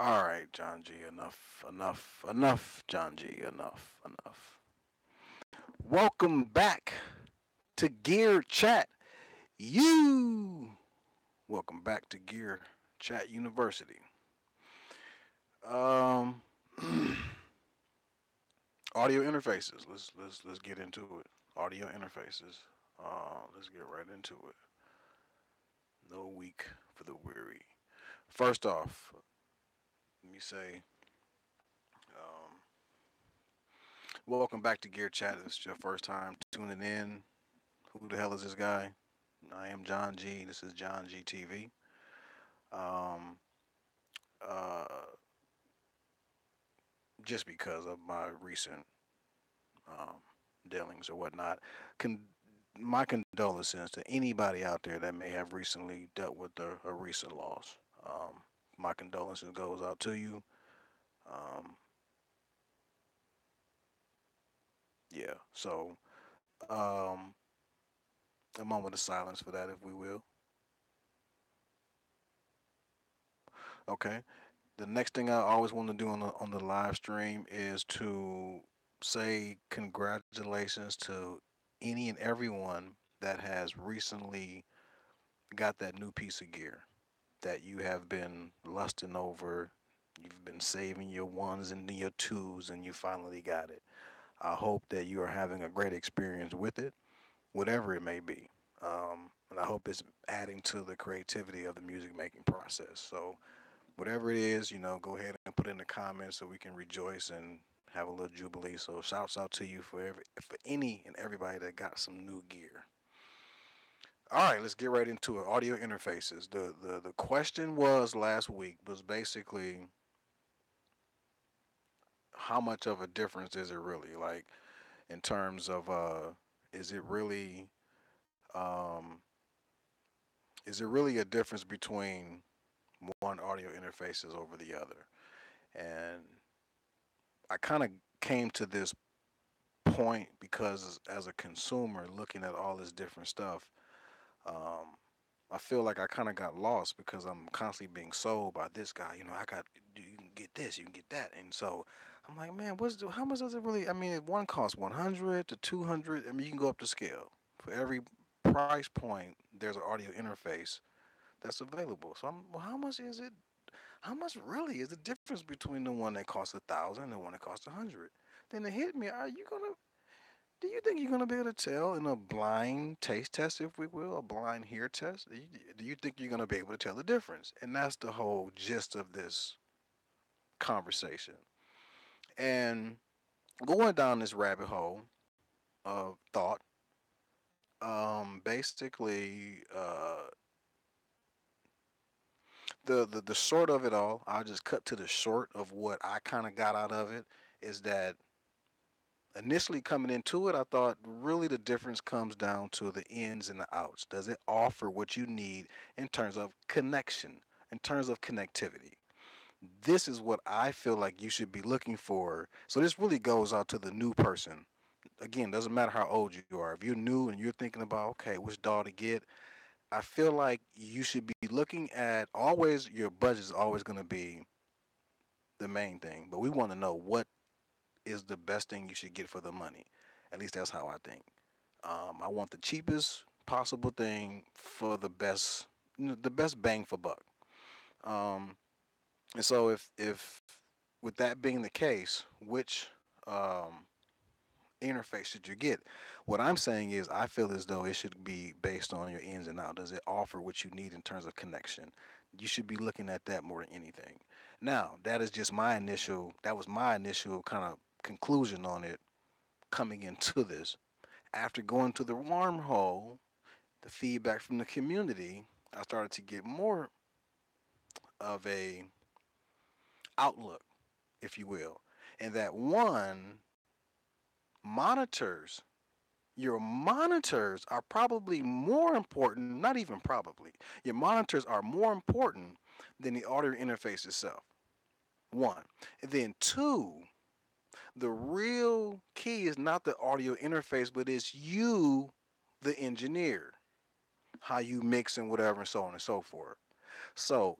All right, John G. Enough, John G. Enough. Welcome back to Gear Chat. You. Welcome back to Gear Chat University. Um, audio interfaces. Let's get into it. Audio interfaces. Let's get right into it. No week for the weary. First off, let me say, um, welcome back to Gear Chat. If it's your first time tuning in. Who the hell is this guy? I am John G. This is John G TV. Um, uh, just because of my recent um, dealings or whatnot, con- my condolences to anybody out there that may have recently dealt with a recent loss. Um, my condolences goes out to you. Um, yeah. So a moment of silence for that, if we will. Okay. The next thing I always want to do on the live stream is to say congratulations to any and everyone that has recently got that new piece of gear that you have been lusting over. You've been saving your ones and your twos, and you finally got it. I hope that you are having a great experience with it, whatever it may be. And I hope it's adding to the creativity of the music making process. So whatever it is, go ahead and put it in the comments so we can rejoice and have a little jubilee. So shouts out to you for any and everybody that got some new gear. All right, let's get right into it. Audio interfaces. The question was last week was basically how much of a difference is it really, like in terms of is it really um is it really a difference between one audio interfaces over the other? And I kind of came to this point because as a consumer looking at all this different stuff, um, I feel like I kind of got lost because I'm constantly being sold by this guy. I got you can get this, you can get that, and so I'm like, man, how much does it really? I mean, if one costs 100 to 200. I mean, you can go up the scale for every price point. There's an audio interface that's available. So well, how much is it? How much really is the difference between the one that costs 1,000 and the one that costs 100? Then it hit me. Are you gonna Do you think you're going to be able to tell in a blind taste test, if we will, a blind hear test? Do you think you're going to be able to tell the difference? And that's the whole gist of this conversation. And going down this rabbit hole of thought, basically, the short of it all, I'll just cut to the short of what I kind of got out of it is that initially coming into it, I thought really the difference comes down to the ins and the outs. Does it offer what you need in terms of connection, in terms of connectivity? This is what I feel like you should be looking for. So this really goes out to the new person. Again, doesn't matter how old you are. If you're new and you're thinking about, okay, which doll to get, I feel like you should be looking at always your budget is always going to be the main thing, but we want to know what is the best thing you should get for the money. At least that's how I think. I want the cheapest possible thing for the best bang for buck. Um, and so if with that being the case, which um, interface should you get? What I'm saying is I feel as though it should be based on your ins and outs. Does it offer what you need in terms of connection? You should be looking at that more than anything. Now, that was my initial kind of conclusion on it coming into this. After going to the wormhole, the feedback from the community, I started to get more of a outlook, if you will, and that one monitors your monitors are probably more important, not even probably, your monitors are more important than the audio interface itself. One. And then two, the real key is not the audio interface, but it's you, the engineer, how you mix and whatever and so on and so forth. So,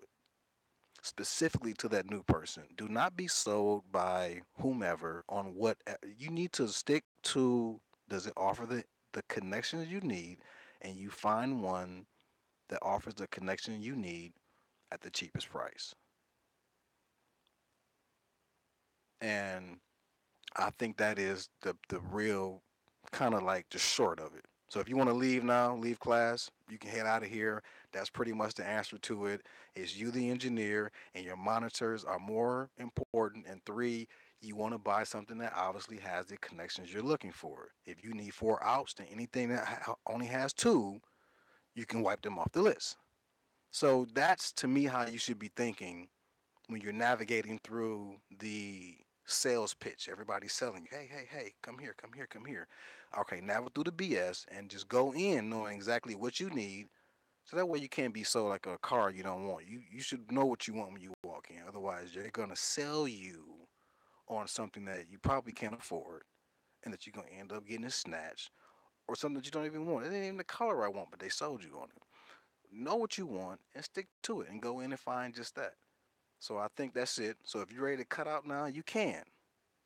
specifically to that new person, do not be sold by whomever on what you need to stick to. Does it offer the connections you need? And you find one that offers the connection you need at the cheapest price. And I think that is the real kind of like the short of it. So if you want to leave now, leave class, you can head out of here. That's pretty much the answer to it. Is you the engineer and your monitors are more important. And three, you want to buy something that obviously has the connections you're looking for. If you need four outs, then anything that only has two, you can wipe them off the list. So that's to me how you should be thinking when you're navigating through the sales pitch. Everybody's selling you, hey, hey, hey, come here, come here, come here. Okay, navigate through the BS and just go in knowing exactly what you need. So that way you can't be sold like a car you don't want. You should know what you want when you walk in. Otherwise, they're gonna sell you on something that you probably can't afford, and that you're gonna end up getting it snatched, or something that you don't even want. It ain't even the color I want, but they sold you on it. Know what you want and stick to it, and go in and find just that. So I think that's it. So if you're ready to cut out now, you can.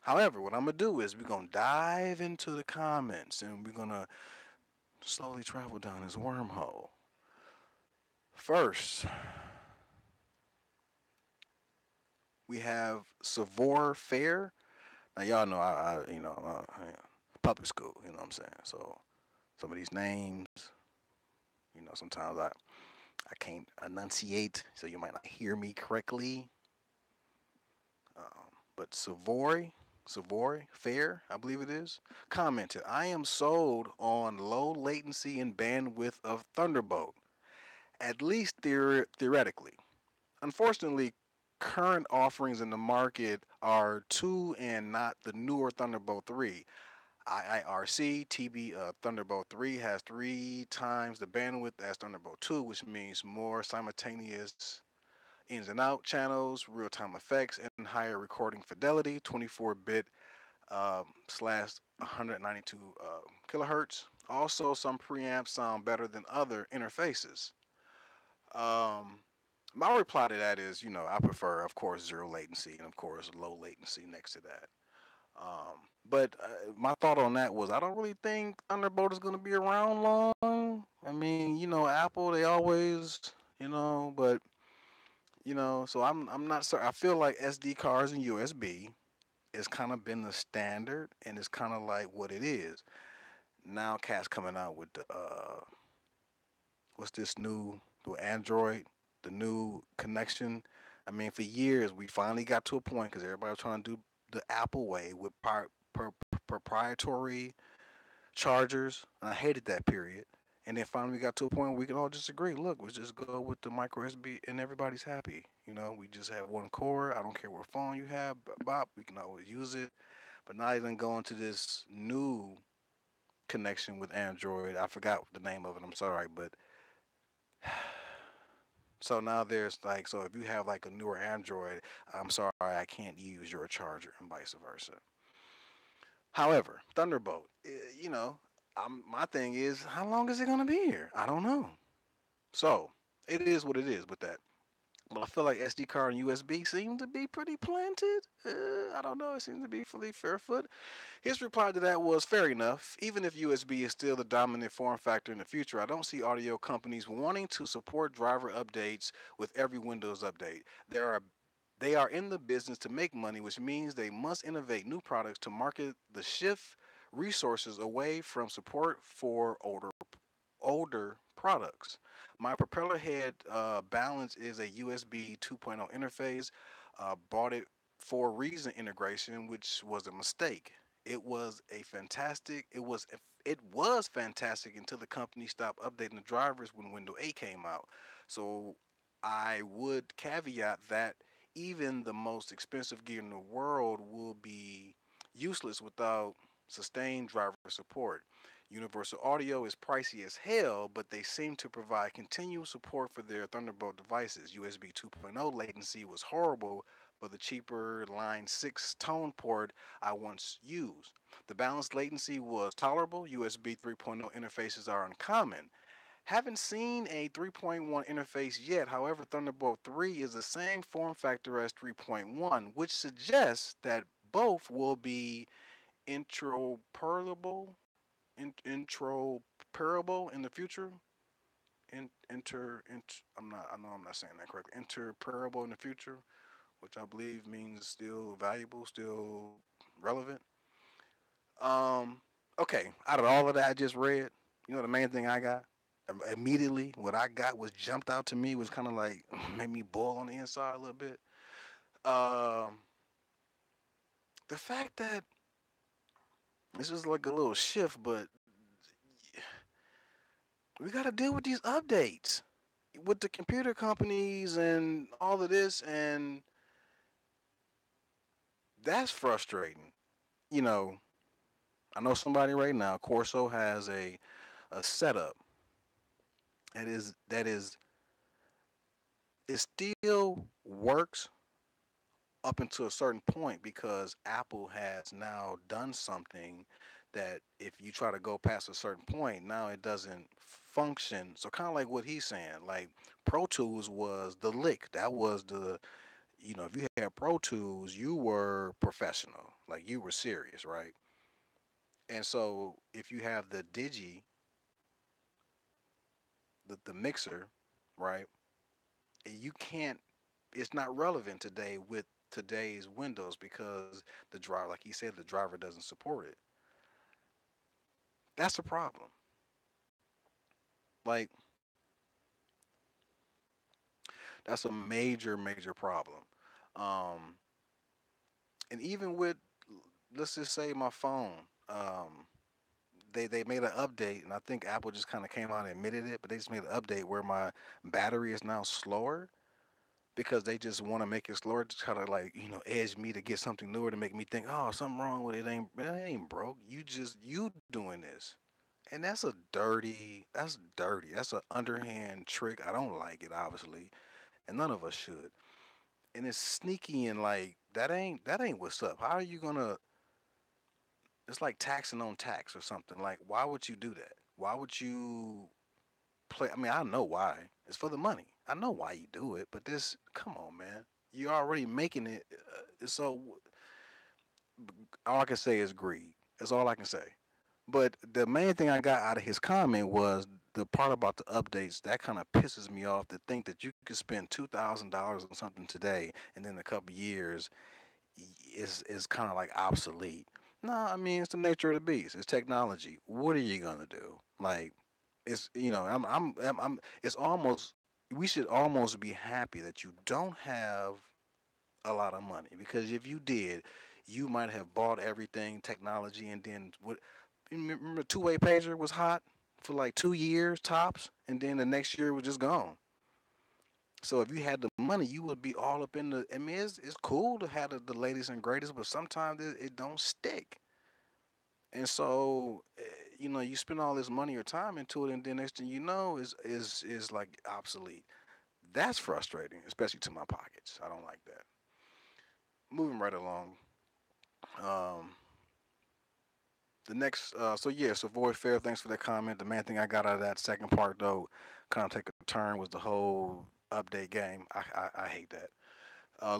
However, what I'm gonna do is we're gonna dive into the comments and we're gonna slowly travel down this wormhole. First, we have Savor Fair. Now y'all know public school. You know what I'm saying. So some of these names, sometimes I can't enunciate, so you might not hear me correctly. But Savoy Fair, I believe it is, commented, I am sold on low latency and bandwidth of Thunderbolt, at least theoretically. Unfortunately, current offerings in the market are 2 and not the newer Thunderbolt 3. IIRC TB Thunderbolt 3 has 3 times the bandwidth as Thunderbolt 2, which means more simultaneous ins and out channels, real time effects, and higher recording fidelity, 24-bit slash 192 kilohertz. Also, some preamps sound better than other interfaces. Um, my reply to that is, I prefer, of course, zero latency and, of course, low latency next to that. But my thought on that was, I don't really think Thunderbolt is going to be around long. I mean, Apple, they always, but so I'm not certain. I feel like SD cards and USB has kind of been the standard, and it's kind of like what it is. Now, Cat's coming out with the what's this new the Android, the new connection. I mean, for years we finally got to a point because everybody was trying to do the Apple way with proprietary chargers, and I hated that period. And then finally we got to a point where we can all just agree. Look, let's just go with the micro USB, and everybody's happy. We just have one core. I don't care what phone you have, Bob. We can always use it. But now even going to this new connection with Android. I forgot the name of it. I'm sorry, but so now there's like, so if you have like a newer Android, I'm sorry, I can't use your charger, and vice versa. However, Thunderbolt, my thing is, how long is it gonna be here? I don't know. So it is what it is with that. But I feel like SD card and USB seem to be pretty planted. I don't know. It seems to be fully fairfoot. His reply to that was fair enough. Even if USB is still the dominant form factor in the future, I don't see audio companies wanting to support driver updates with every Windows update. There are They are in the business to make money, which means they must innovate new products to market the shift resources away from support for older products. My propeller head balance is a USB 2.0 interface. Bought it for Reason integration, which was a mistake. It was a fantastic. It was fantastic until the company stopped updating the drivers when Windows 8 came out. So I would caveat that even the most expensive gear in the world will be useless without sustained driver support. Universal Audio is pricey as hell, but they seem to provide continual support for their Thunderbolt devices. USB 2.0 latency was horrible for the cheaper Line 6 tone port I once used. The balanced latency was tolerable. USB 3.0 interfaces are uncommon. Haven't seen a 3.1 interface yet. However, Thunderbolt 3 is the same form factor as 3.1, which suggests that both will be interoperable interoperable in the future. I'm not. I know I'm not saying that correctly. Interoperable in the future, which I believe means still valuable, still relevant. Um. Okay. Out of all of that I just read, the main thing I got immediately, what I got was jumped out to me was kind of like made me boil on the inside a little bit. Um. The fact that this is like a little shift, but We got to deal with these updates with the computer companies and all of this, and that's frustrating. You know, I know somebody right now. Corso has a setup that is it still works up until a certain point because Apple has now done something that if you try to go past a certain point, now it doesn't function. So kind of like what he's saying, like Pro Tools was the lick. That was the if you had Pro Tools, you were professional, like you were serious, right? And so if you have the the mixer, right? You can't. It's not relevant today with today's Windows because the driver, like he said, the driver doesn't support it. That's a problem. Like that's a major problem. Um, and even with let's just say my phone, they made an update, and I think Apple just kind of came out and admitted it, but they just made an update where my battery is now slower because they just want to make it slower to try to like edge me to get something newer to make me think, oh, something wrong with it. It ain't broke. You doing this, and that's dirty. That's an underhand trick. I don't like it, obviously, and none of us should. And it's sneaky and like that ain't what's up. How are you gonna? It's like taxing on tax or something. Like, why would you do that? Why would you play? I mean, I know why. It's for the money. I know why you do it, but this, come on, man. You're already making it. So all I can say is greed. That's all I can say. But the main thing I got out of his comment was the part about the updates. That kind of pisses me off to think that you could spend $2,000 on something today, and then in a couple years, is kind of like obsolete. No, I mean it's the nature of the beast. It's technology. What are you gonna do? Like it's it's almost we should almost be happy that you don't have a lot of money because if you did, you might have bought everything technology and then what? Remember, two-way pager was hot for like 2 years tops, and then the next year it was just gone. So if you had the money, you would be all up in the. I mean, it's cool to have the latest and greatest, but sometimes it don't stick. And so, you spend all this money or time into it, and then next thing you know is like obsolete. That's frustrating, especially to my pockets. I don't like that. Moving right along. Um, the next, so yeah, so Void Fair. Thanks for that comment. The main thing I got out of that second part, though, kind of take a turn was the whole update game. I hate that.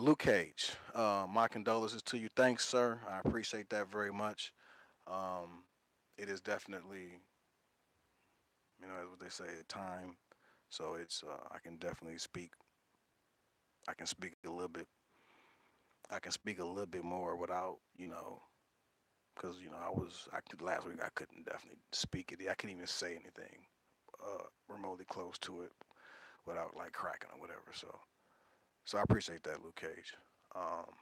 Luke Cage, my condolences to you. Thanks, sir. I appreciate that very much. Um, it is definitely, what they say, time. So it's, I can definitely speak. I can speak a little bit. I can speak a little bit more without, because I could last week. I couldn't definitely speak it. I couldn't even say anything remotely close to it without like cracking or whatever. So I appreciate that, Luke Cage. Um,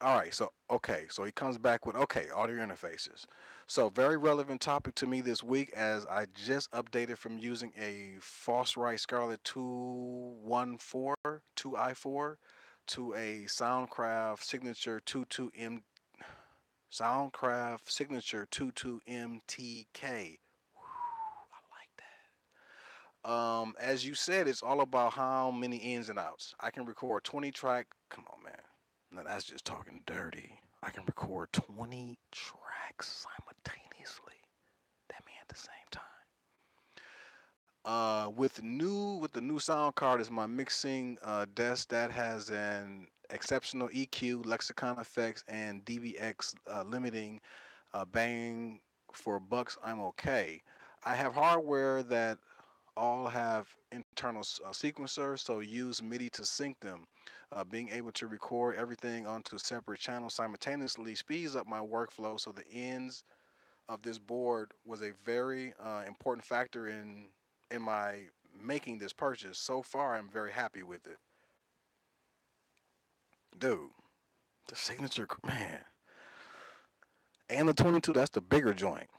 All right, so okay, so he comes back with okay, audio interfaces. So very relevant topic to me this week as I just updated from using a Fosrite Scarlett 214 to a Soundcraft Signature 22 MTK. I like that. As you said, it's all about how many ins and outs. I can record 20 track. Come on, man. Now that's just talking dirty. I can record 20 tracks simultaneously. That mean at the same time. With the new sound card is my mixing desk that has an exceptional EQ, lexicon effects, and DBX limiting. Bang for bucks, I'm okay. I have hardware that all have internal sequencers, so use MIDI to sync them. Being able to record everything onto separate channels simultaneously speeds up my workflow. So the ends of this board was a very important factor in my making this purchase. So far, I'm very happy with it, dude. The signature, man, and the 22. That's the bigger joint.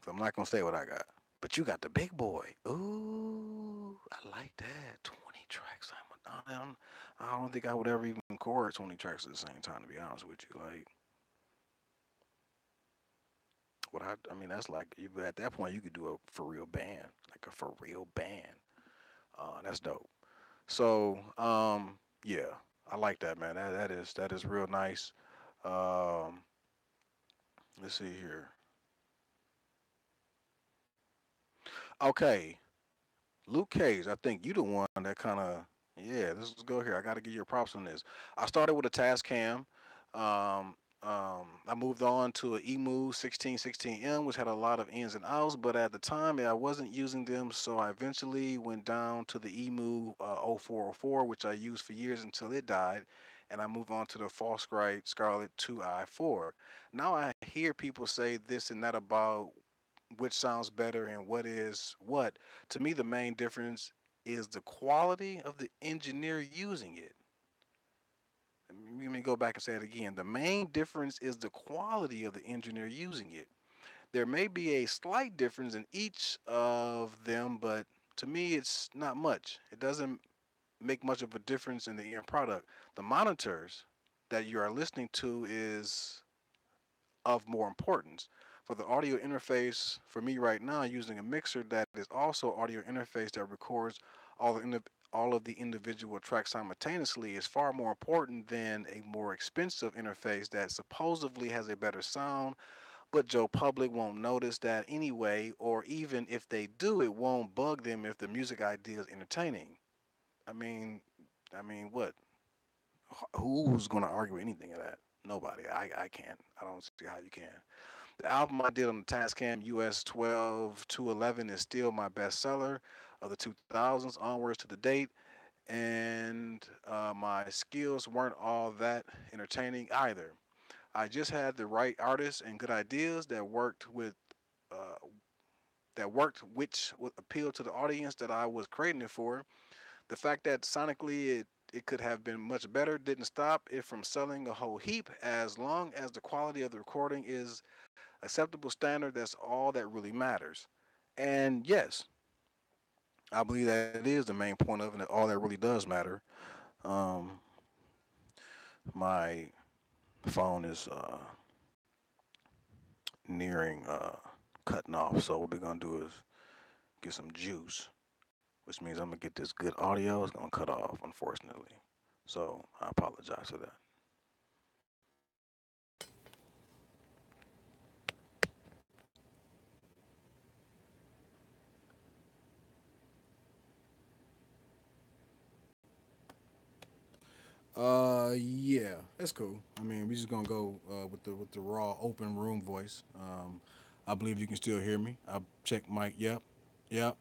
So I'm not gonna say what I got. But you got the big boy. Ooh, I like that. 20 tracks. I don't think I would ever even record 20 tracks at the same time, to be honest with you. Like, I mean, that's like, you, at that point, you could do a for real band, like a for real band. That's dope. So, yeah, I like that, man. That is real nice. Um, let's see here. Okay, Luke Cage, I think you the one that kind of, yeah, let's go here. I got to give you props on this. I started with a Tascam. I moved on to an Emu 1616M, which had a lot of ins and outs, but at the time I wasn't using them, so I eventually went down to the Emu 0404, which I used for years until it died, and I moved on to the Foscrite Scarlett 2i4. Now I hear people say this and that about which sounds better and what is what. To me, the main difference is the quality of the engineer using it. Let me go back and say it again. The main difference is the quality of the engineer using it. There may be a slight difference in each of them, but to me, it's not much. It doesn't make much of a difference in the end product. The monitors that you are listening to is of more importance. For the audio interface, for me right now, using a mixer that is also audio interface that records all all of the individual tracks simultaneously is far more important than a more expensive interface that supposedly has a better sound, but Joe Public won't notice that anyway, or even if they do, it won't bug them if the music idea is entertaining. I mean, what? Who's going to argue anything of that? Nobody. I can't. I don't see how you can. The album I did on the Tascam US 12 211 is still my bestseller of the 2000s onwards to the date. And my skills weren't all that entertaining either. I just had the right artists and good ideas uh, that worked, which would appeal to the audience that I was creating it for. The fact that sonically it could have been much better didn't stop it from selling a whole heap. As long as the quality of the recording is acceptable standard, that's all that really matters. And yes, I believe that is the main point of it, and all that really does matter. Um, my phone is nearing cutting off, so what we're gonna do is get some juice, which means I'm gonna get this good audio. It's gonna cut off, unfortunately. So I apologize for that. Yeah, that's cool. I mean, we just gonna go with the raw open room voice. I believe you can still hear me. I check mic. Yep, yep,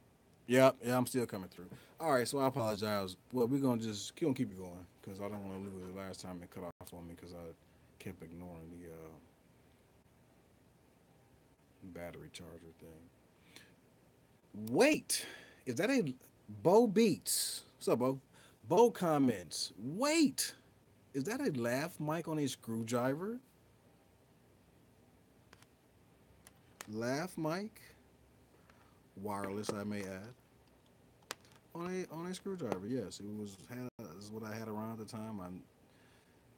yep. Yeah, I'm still coming through. All right, so I apologize. Well, we're gonna keep it going because I don't want to lose it. Last time it cut off on me because I kept ignoring the battery charger thing. Wait, is that a Bo Beats? What's up, Bo? Bo comments. Wait, is that a laugh mic on a screwdriver? Laugh mic, wireless, I may add, on a screwdriver. Yes, it was had. This is what I had around at the time. I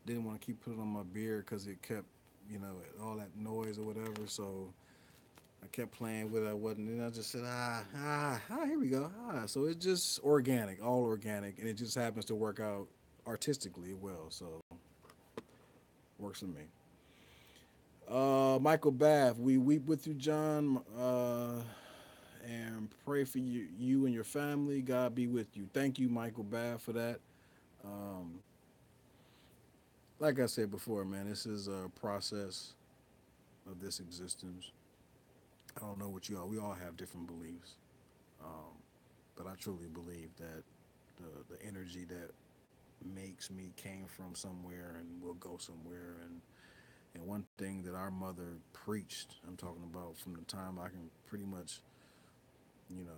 didn't want to keep putting it on my beard because it kept, all that noise or whatever. So I kept playing with it. I wasn't. And I just said, here we go. So it's just organic, all organic, and it just happens to work out artistically well. So works for me. Michael Bath, we weep with you, John. And pray for you and your family. God be with you. Thank you, Michael Bath, for that. Um, like I said before, man, this is a process of this existence. I don't know what you all. We all have different beliefs, um, but I truly believe that the energy that makes me came from somewhere and will go somewhere. And one thing that our mother preached, I'm talking about from the time I can pretty much, you know,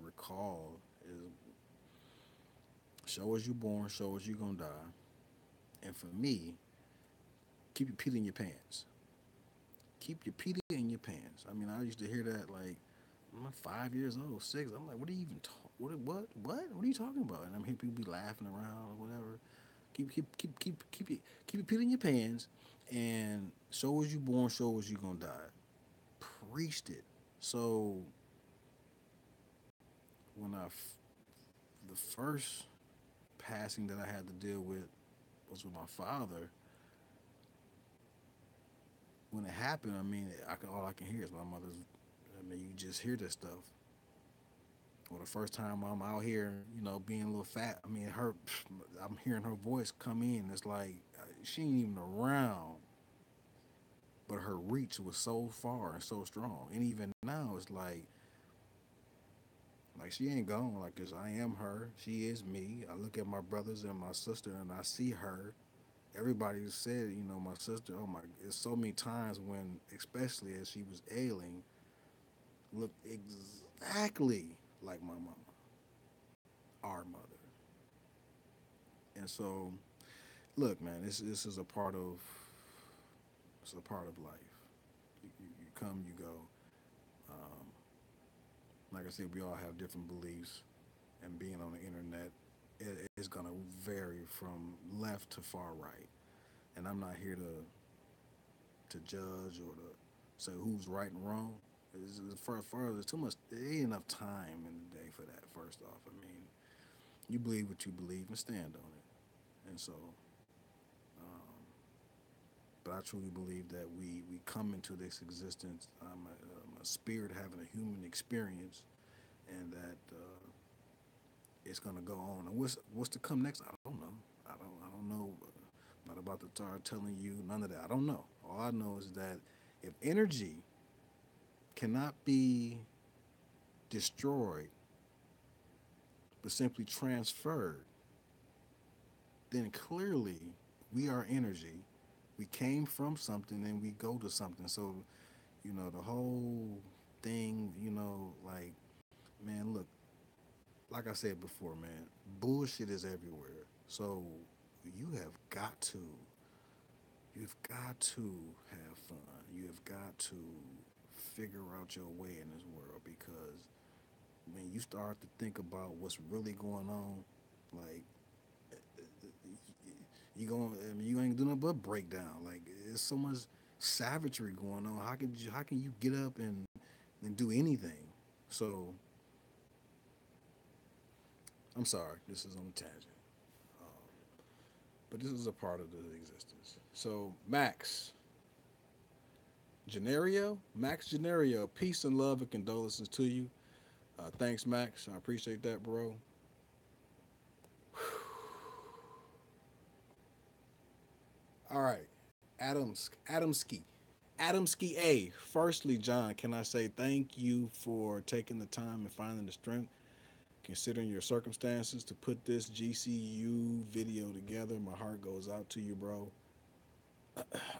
recall, is show as you born, show as you gonna die. And for me, keep your Peter in your pants. Keep your Peter in your your pants. I mean, I used to hear that like I'm like 5 years old, six. I'm like, what are you even talk? What are you talking about? And I'm hearing people be laughing around or whatever. Keep it peeling your pants, and so was you born, so was you gonna die. Preached it. So when the first passing that I had to deal with was with my father. When it happened, I mean, all I can hear is my mother's. I mean, you just hear this stuff. Or the first time I'm out here, being a little fat. I mean, I'm hearing her voice come in. It's like she ain't even around, but her reach was so far and so strong. And even now, it's like she ain't gone. Like, 'cause I am her. She is me. I look at my brothers and my sister, and I see her. Everybody said, my sister. Oh my! It's so many times when, especially as she was ailing, looked exactly like my mama, our mother. And so, look, man, this is a part of it's a part of life. You come, you go. Um, like I said, we all have different beliefs, and being on the internet is gonna vary from left to far right. And I'm not here to judge or to say who's right and wrong. There's too much. There ain't enough time in the day for that. First off, I mean, you believe what you believe and stand on it. And so, um, but I truly believe that we come into this existence, a spirit having a human experience, and that it's gonna go on. And what's to come next? I don't know. I don't know. I'm not about to start telling you none of that. I don't know. All I know is that if energy cannot be destroyed but simply transferred, then clearly we are energy. We came from something and we go to something. So, the whole thing, like, man, look, like I said before, man, bullshit is everywhere. So you have got to, you've got to have fun. You have got to figure out your way in this world because when you start to think about what's really going on, like you ain't doing nothing but breakdown. Like there's so much savagery going on. How can you get up and do anything? So I'm sorry, this is on a tangent, um, but this is a part of the existence. So Max Generio, peace and love and condolences to you. Thanks, Max. I appreciate that, bro. All right, Adamski. Adamski A. Firstly, John, can I say thank you for taking the time and finding the strength, considering your circumstances, to put this GCU video together. My heart goes out to you, bro.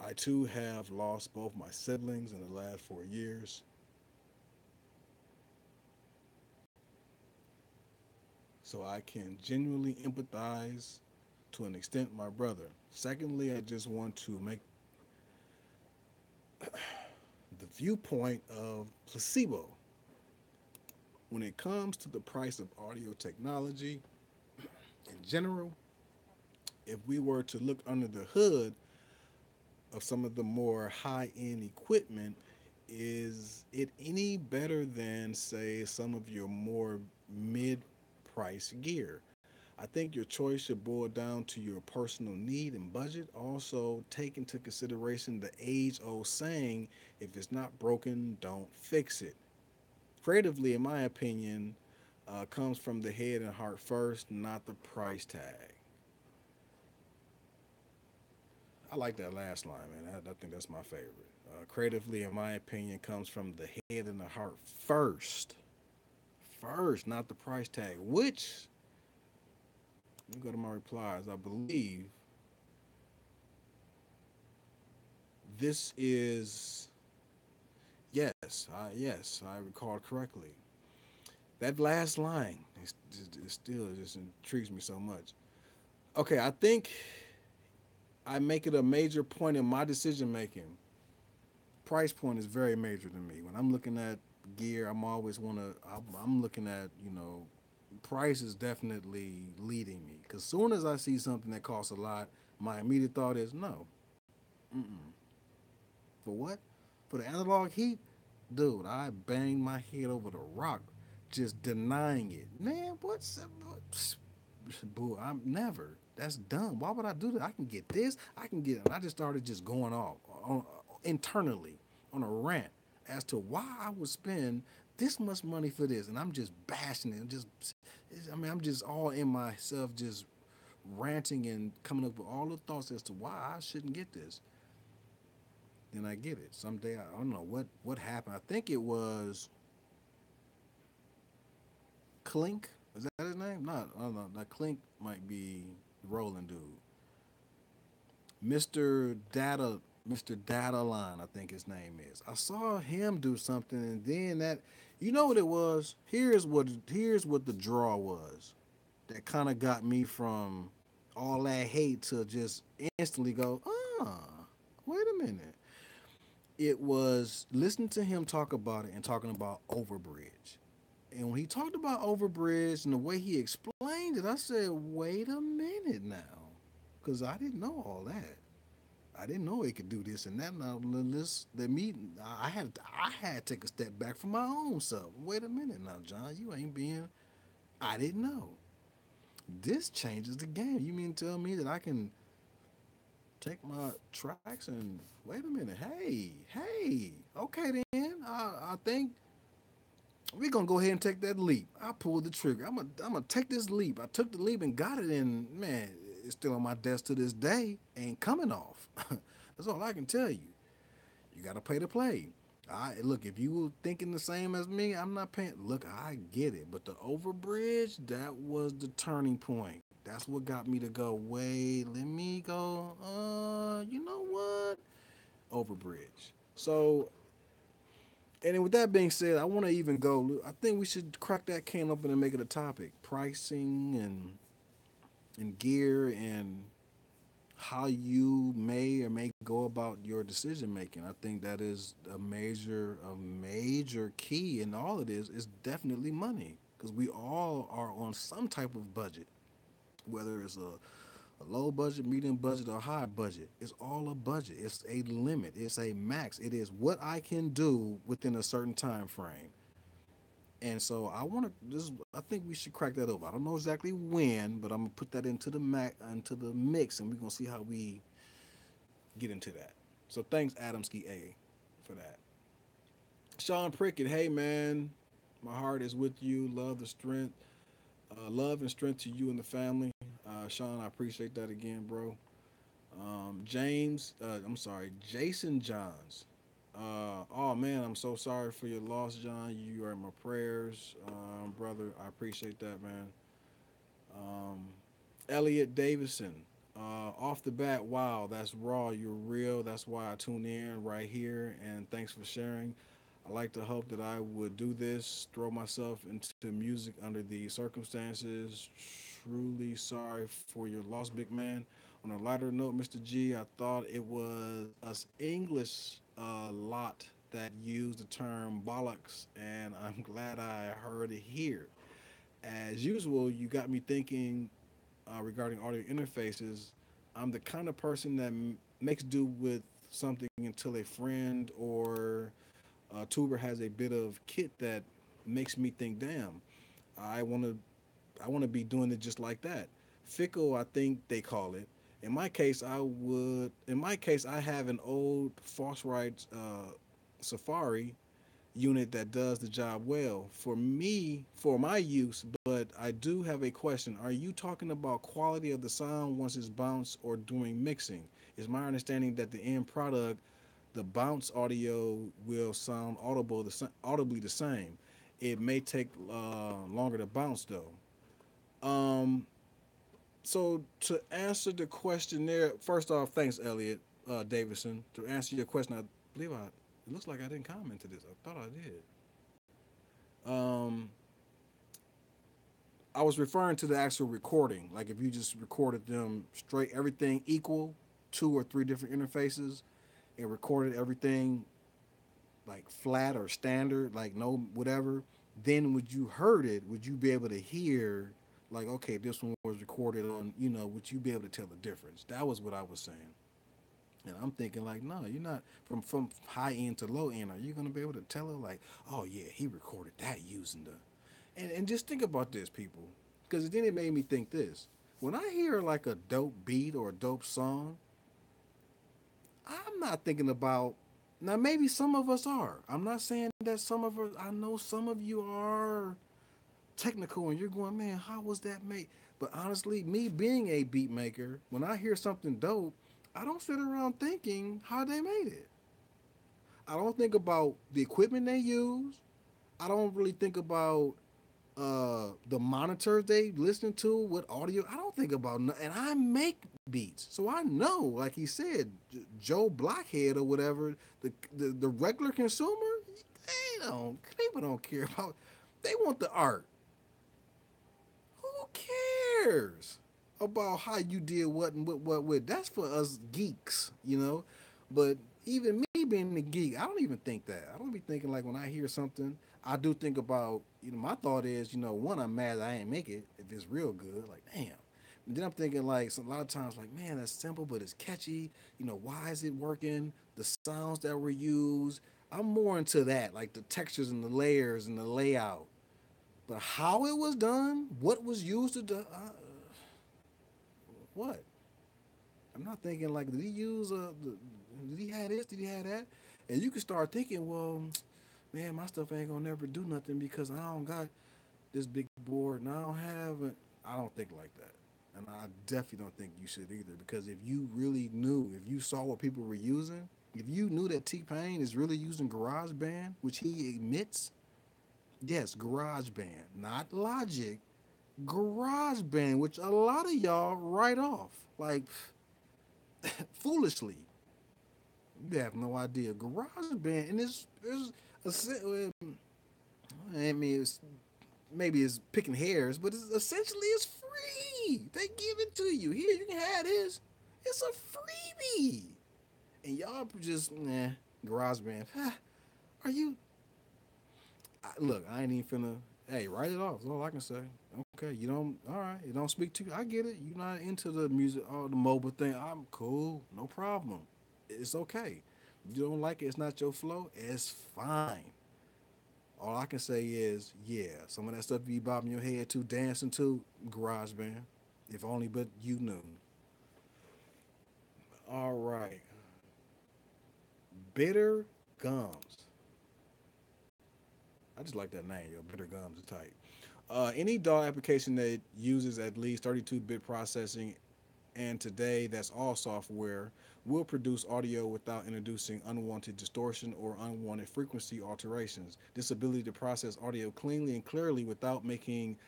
I too have lost both my siblings in the last 4 years, so I can genuinely empathize to an extent my brother. Secondly, I just want to make the viewpoint of placebo. When it comes to the price of audio technology in general, if we were to look under the hood of some of the more high end equipment, is it any better than, say, some of your more mid price gear? I think your choice should boil down to your personal need and budget. Also, take into consideration the age old saying, if it's not broken, don't fix it. Creatively, in my opinion, comes from the head and heart first, not the price tag. I like that last line, man. I think that's my favorite. Creatively, in my opinion, comes from the head and the heart first. First, not the price tag, which, let me go to my replies. I believe this is, yes, I recall correctly. That last line is still just intrigues me so much. Okay, I think I make it a major point in my decision making price point is very major to me. When I'm looking at gear, I'm always I'm looking at, price is definitely leading me. Because soon as I see something that costs a lot, my immediate thought is no. Mm-mm. For what? For the analog heat? Dude, I banged my head over the rock just denying it. Man, boo, I'm never. That's dumb. Why would I do that? I can get this. I can get. And I just started just going off internally on a rant as to why I would spend this much money for this, and I'm just bashing it. I mean, I'm just all in myself, just ranting and coming up with all the thoughts as to why I shouldn't get this. Then I get it. Someday I don't know what happened. I think it was Clink. Is that his name? Not. I don't know. That Clink might be Roland dude. Mr. Data Line, I think his name is. I saw him do something, and then that, you know what it was. Here's what the draw was. That kind of got me from all that hate to just instantly go, wait a minute. It was listening to him talk about it and talking about Overbridge. And when he talked about Overbridge and the way he explained it, I said, wait a minute now. Because I didn't know all that. I didn't know it could do this and that. Now, this, the meeting, I had to take a step back from my own self. Wait a minute now, John. You ain't being, I didn't know. This changes the game. You mean to tell me that I can take my tracks and wait a minute? Hey, okay then. I think we're gonna go ahead and take that leap. I pulled the trigger. I'm gonna take this leap. I took the leap and got it, and man, it's still on my desk to this day. Ain't coming off. That's all I can tell you. You gotta pay to play. I look, if you were thinking the same as me, I'm not paying. Look, I get it, but the overbridge, that was the turning point. That's what got me to go. Wait, let me go. You know what? Overbridge. So, and then with that being said, I want to even go. I think we should crack that can open and make it a topic: pricing and gear and how you may or may go about your decision making. I think that is a major key in all of this is definitely money because we all are on some type of budget, whether it's a low budget, medium budget, or high budget. It's all a budget. It's a limit. It's a max. It is what I can do within a certain time frame. And so I want to. This, I think we should crack that over. I don't know exactly when, but I'm gonna put that into the mix, and we're gonna see how we get into that. So thanks, Adamski A, for that. Sean Prickett, hey man, my heart is with you. Love and strength to you and the family. Sean, I appreciate that again, bro. I'm sorry, Jason Johns. Oh man, I'm so sorry for your loss, John. You are in my prayers, brother. I appreciate that, man. Um, Elliot Davison. Off the bat, wow, that's raw. You're real. That's why I tune in right here. And thanks for sharing. I like to hope that I would do this, throw myself into music under the circumstances. Truly sorry for your loss, big man. On a lighter note, Mr. G, I thought it was us English lot that used the term bollocks, and I'm glad I heard it here. As usual, you got me thinking regarding audio interfaces. I'm the kind of person that makes do with something until a friend or a tuber has a bit of kit that makes me think, damn, I want to I want to be doing it just like that. Fickle, I think they call it. In my case, I have an old Fosrite Safari unit that does the job well for me for my use, but I do have a question. Are you talking about quality of the sound once it's bounced or doing mixing? It's my understanding that the end product, the bounce audio will sound audibly the same. It may take longer to bounce though. um so to answer the question there, first off, thanks Elliot Davidson. To answer your question, I believe I it looks like I didn't comment to this. I thought I did. um I was referring to the actual recording. Like if you just recorded them straight, everything equal, two or three different interfaces, and recorded everything. like flat or standard, like no whatever, then would you heard it, would you be able to hear like okay, this one was recorded on, would you be able to tell the difference? That was what I was saying. And I'm thinking like, no, you're not from high end to low end. Are you gonna be able to tell it like, oh yeah, he recorded that using the, and just think about this, people, because then it made me think this. When I hear like a dope beat or a dope song, I'm not thinking about. Now maybe some of us are. I'm not saying that some of us. I know some of you are technical and you're going, man, how was that made? But honestly, me being a beat maker, when I hear something dope, I don't sit around thinking how they made it. I don't think about the equipment they use. I don't really think about the monitors they listen to, what audio. I don't think about, and I make beats, so I know, like he said, Joe Blockhead or whatever, the regular consumer, they don't, people don't care about. They want the art. Who cares about how you did what and what with? That's for us geeks. But even me being the geek, I don't even think that. I don't be thinking like when I hear something, I do think about, my thought is, one, I'm mad that I ain't make it if it's real good. Like, damn. And then I'm thinking like a lot of times like, man, that's simple, but it's catchy. Why is it working? The sounds that were used. I'm more into that, like the textures and the layers and the layout. But how it was done, what was used to do, what? I'm not thinking like, did he use did he have this? Did he have that? And you can start thinking, well, man, my stuff ain't gonna never do nothing because I don't got this big board and I don't have it. I don't think like that. And I definitely don't think you should either because if you really knew, if you saw what people were using, if you knew that T Pain is really using GarageBand, which he admits, yes, GarageBand, not Logic, GarageBand, which a lot of y'all write off like foolishly. You have no idea. GarageBand, and it's I mean, maybe it's picking hairs, but essentially it's free. They give it to you. Here, you can have this. It's a freebie, and y'all just GarageBand. Are you? Look, I ain't even finna. Hey, write it off. That's all I can say. Okay, you don't. All right, it don't speak to you. I get it. You're not into the music or the mobile thing. I'm cool. No problem. It's okay. You don't like it. It's not your flow. It's fine. All I can say is, yeah, some of that stuff you bobbing your head to, dancing to, GarageBand. If only but you knew. All right. Bitter Gums. I just like that name, yo. Bitter Gums is tight. Any DAW application that uses at least 32-bit processing, and today that's all software, will produce audio without introducing unwanted distortion or unwanted frequency alterations. This ability to process audio cleanly and clearly without making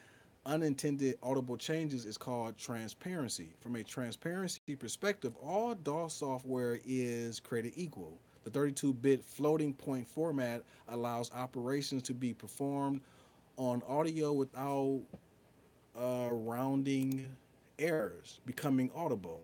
unintended audible changes is called transparency. From a transparency perspective, all DAW software is created equal. The 32-bit floating point format allows operations to be performed on audio without rounding errors becoming audible.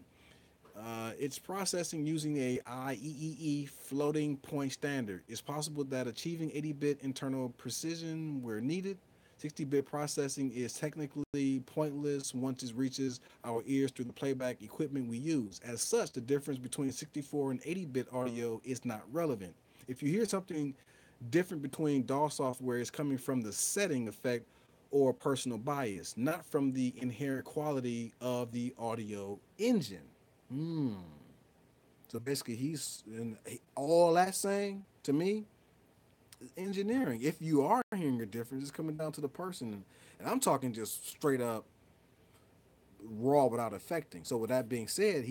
It's processing using a IEEE floating point standard. It's possible that achieving 80-bit internal precision where needed. 60-bit processing is technically pointless once it reaches our ears through the playback equipment we use. As such, the difference between 64 and 80-bit audio is not relevant. If you hear something different between DAW software, it's coming from the setting effect or personal bias, not from the inherent quality of the audio engine. Hmm. So basically, he's and all that saying to me, engineering. If you are hearing a difference, it's coming down to the person, and I'm talking just straight up raw without affecting. So with that being said,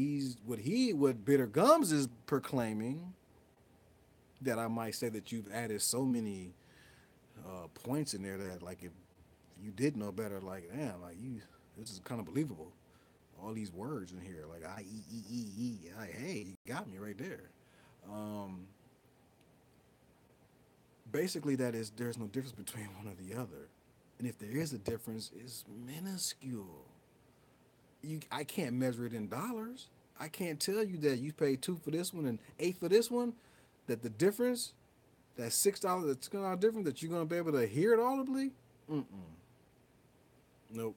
what Bitter Gums is proclaiming that I might say that you've added so many points in there that like if you did know better, like damn, like you, this is kind of believable. All these words in here, like IEEE, like hey, you got me right there. Um, Basically, that is there's no difference between one or the other, and if there is a difference, it's minuscule. I can't measure it in dollars. I can't tell you that you paid two for this one and eight for this one. That the difference. That $6, that's $6 difference that you're gonna be able to hear it audibly. Mm-mm. Nope.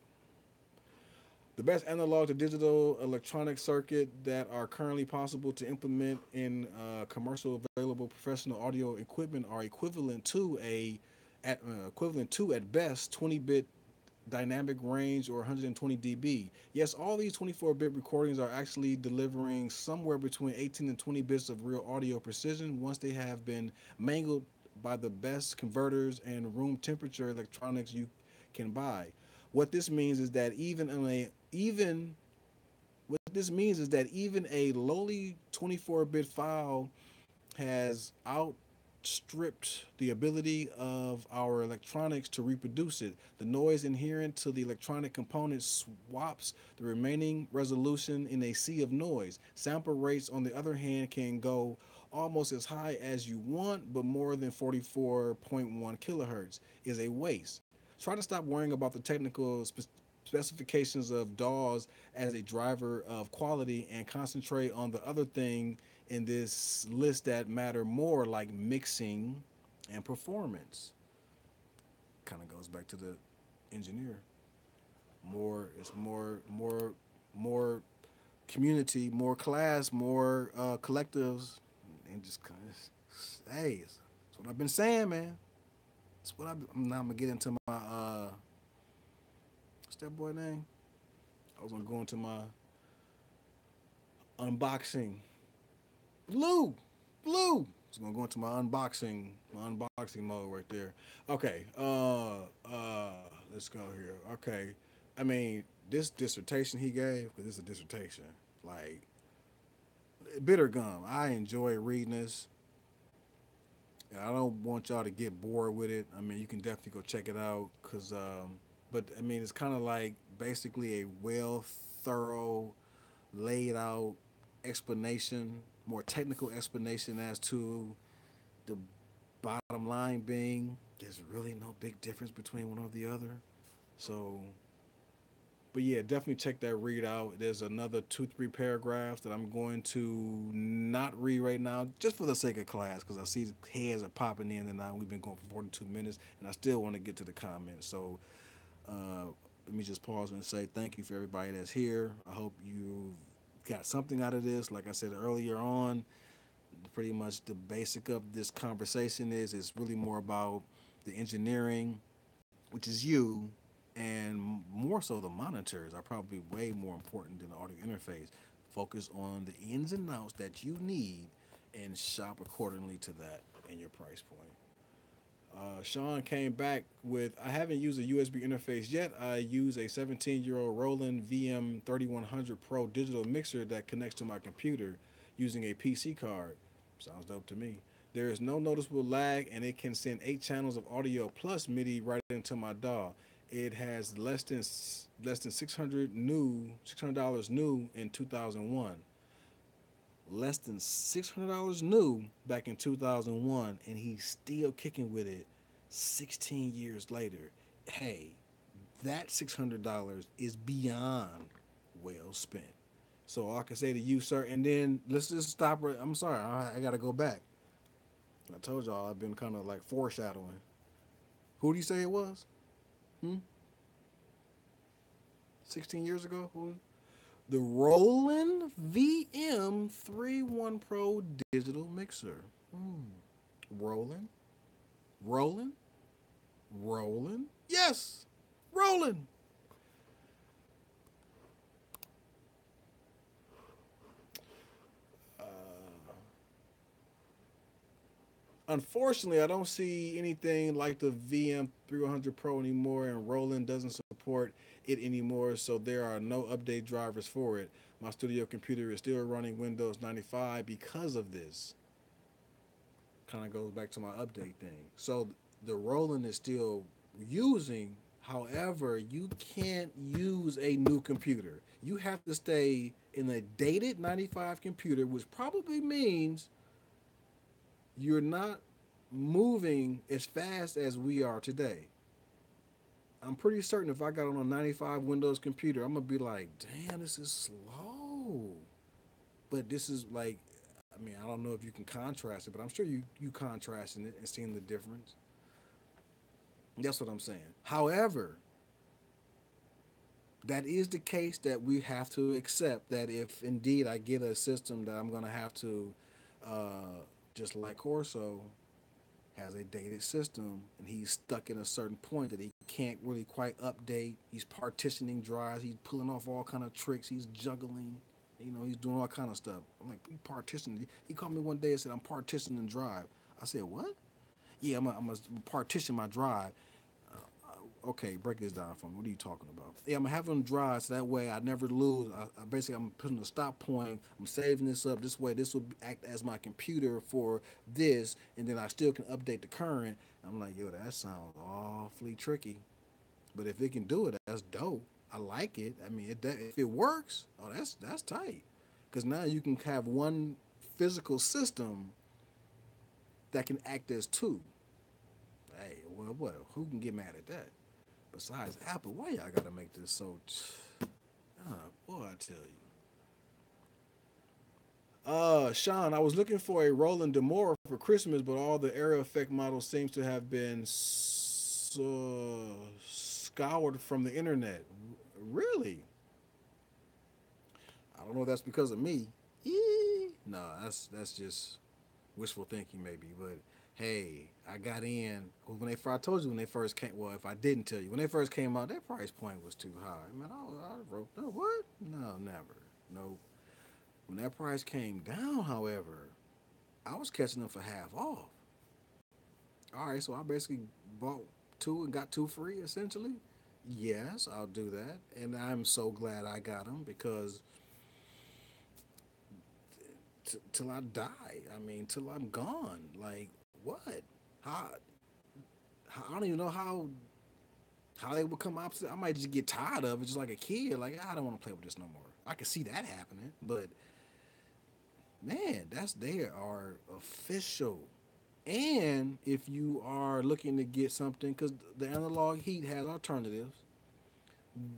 The best analog to digital electronic circuit that are currently possible to implement in commercial available professional audio equipment are equivalent to at best 20-bit dynamic range or 120 dB. Yes, all these 24-bit recordings are actually delivering somewhere between 18 and 20 bits of real audio precision once they have been mangled by the best converters and room temperature electronics you can buy. What this means is that even what this means is that even a lowly 24-bit file has outstripped the ability of our electronics to reproduce it. The noise inherent to the electronic component swaps the remaining resolution in a sea of noise. Sample rates, on the other hand, can go almost as high as you want, but more than 44.1 kilohertz is a waste. Try to stop worrying about the technical specifications of DAWs as a driver of quality and concentrate on the other thing in this list that matter more, like mixing and performance. Kind of goes back to the engineer. More community, more class, more collectives, and just kind of, hey, that's what I've been saying, man. That's what now I'm gonna get into my what's that boy name? I was gonna go into my unboxing. Blue, blue. It's gonna go into my unboxing mode right there. Okay, let's go here. Okay, I mean this dissertation he gave, because this is a dissertation. Like bitter gum. I enjoy reading this, and I don't want y'all to get bored with it. I mean, you can definitely go check it out, but I mean, it's kind of like basically a well, thorough, laid out explanation, more technical explanation as to the bottom line being there's really no big difference between one or the other. So, but yeah, definitely check that read out. There's another two, three paragraphs that I'm going to not read right now, just for the sake of class, because I see heads are popping in, and now we've been going for 42 minutes, and I still want to get to the comments. So, let me just pause and say thank you for everybody that's here. I hope you got something out of this. Like I said earlier on, pretty much the basic of this conversation is it's really more about the engineering, which is you, and more so the monitors are probably way more important than the audio interface. Focus on the ins and outs that you need and shop accordingly to that and your price point. Sean came back with, I haven't used a USB interface yet. I use a 17-year-old Roland VM3100 Pro digital mixer that connects to my computer using a PC card. Sounds dope to me. There is no noticeable lag, and it can send 8 channels of audio plus MIDI right into my DAW. It has less than 600 dollars new in 2001. Less than $600 new back in 2001, and he's still kicking with it 16 years later. Hey, that $600 is beyond well spent. So all I can say to you, sir, and then let's just stop. I'm sorry, I got to go back. I told y'all I've been kind of like foreshadowing. Who do you say it was? Hmm? 16 years ago? Who? The Roland VM31 Pro digital mixer. Hmm. Roland? Roland? Roland? Yes! Roland! Unfortunately, I don't see anything like the VM300 Pro anymore, and Roland doesn't support it anymore, so there are no update drivers for it. My studio computer is still running Windows 95 because of this. Kind of goes back to my update thing. So the Roland is still using, however, you can't use a new computer. You have to stay in a dated 95 computer, which probably means you're not moving as fast as we are today. I'm pretty certain if I got on a 95 Windows computer, I'm gonna be like, damn, this is slow. But this is like, I mean, I don't know if you can contrast it, but I'm sure you contrasting it and seeing the difference. That's what I'm saying. However, that is the case that we have to accept that if indeed I get a system that I'm going to have to, just like Corso has a dated system and he's stuck in a certain point that he can't really quite update. He's partitioning drives. He's pulling off all kind of tricks. He's juggling. He's doing all kind of stuff. I'm like, you partitioning. He called me one day and said, I'm partitioning drive. I said, what? Yeah, I'm gonna partition my drive. Okay, break this down for me. What are you talking about? Yeah, I'm having them drive so that way I never lose. I basically I'm putting a stop point. I'm saving this up. This way, this will act as my computer for this, and then I still can update the current. I'm like, yo, that sounds awfully tricky. But if it can do it, that's dope. I like it. I mean, if it works, oh, that's tight. Because now you can have one physical system that can act as two. Hey, well, what? Who can get mad at that? Besides Apple, why y'all gotta make this so? Boy, I tell you. Sean, I was looking for a Roland Demore for Christmas, but all the Aero Effect models seems to have been scoured from the internet. Really? I don't know if that's because of me. No, that's just wishful thinking maybe. But hey, I got in when they first. I told you when they first came. Well, if I didn't tell you when they first came out, their price point was too high. Man, I wrote no what? No, never. No. When that price came down, however, I was catching them for half off. All right, so I basically bought two and got two free essentially. Yes, I'll do that, and I'm so glad I got them because till I die. I mean, till I'm gone. Like what? How? I don't even know how they would come opposite. I might just get tired of it, just like a kid. Like I don't want to play with this no more. I can see that happening, but man, they are official. And if you are looking to get something, because the analog heat has alternatives,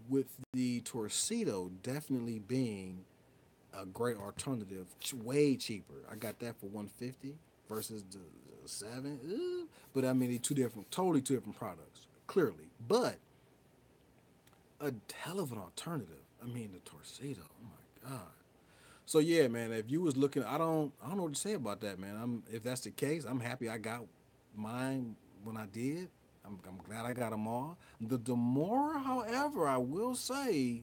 with the Torcido definitely being a great alternative, way cheaper. I got that for 150 versus the seven. But I mean, totally two different products, clearly. But a hell of an alternative. I mean, the Torcido. Oh my god. So yeah, man. If you was looking, I don't know what to say about that, man. If that's the case, I'm happy I got mine when I did. I'm glad I got them all. The Demora, however, I will say,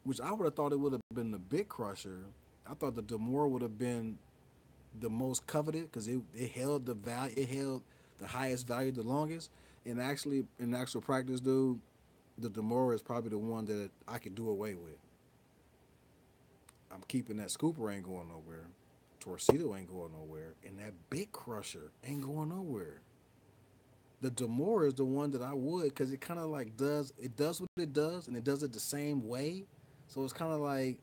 which I would have thought it would have been the Big Crusher. I thought the Demora would have been the most coveted because it held the value, it held the highest value the longest. And actually, in actual practice, dude, the Demora is probably the one that I could do away with. I'm keeping that Scooper ain't going nowhere. Torcido ain't going nowhere, and that Big Crusher ain't going nowhere. The Demora is the one that I would because it kind of like does what it does and it does it the same way. So it's kind of like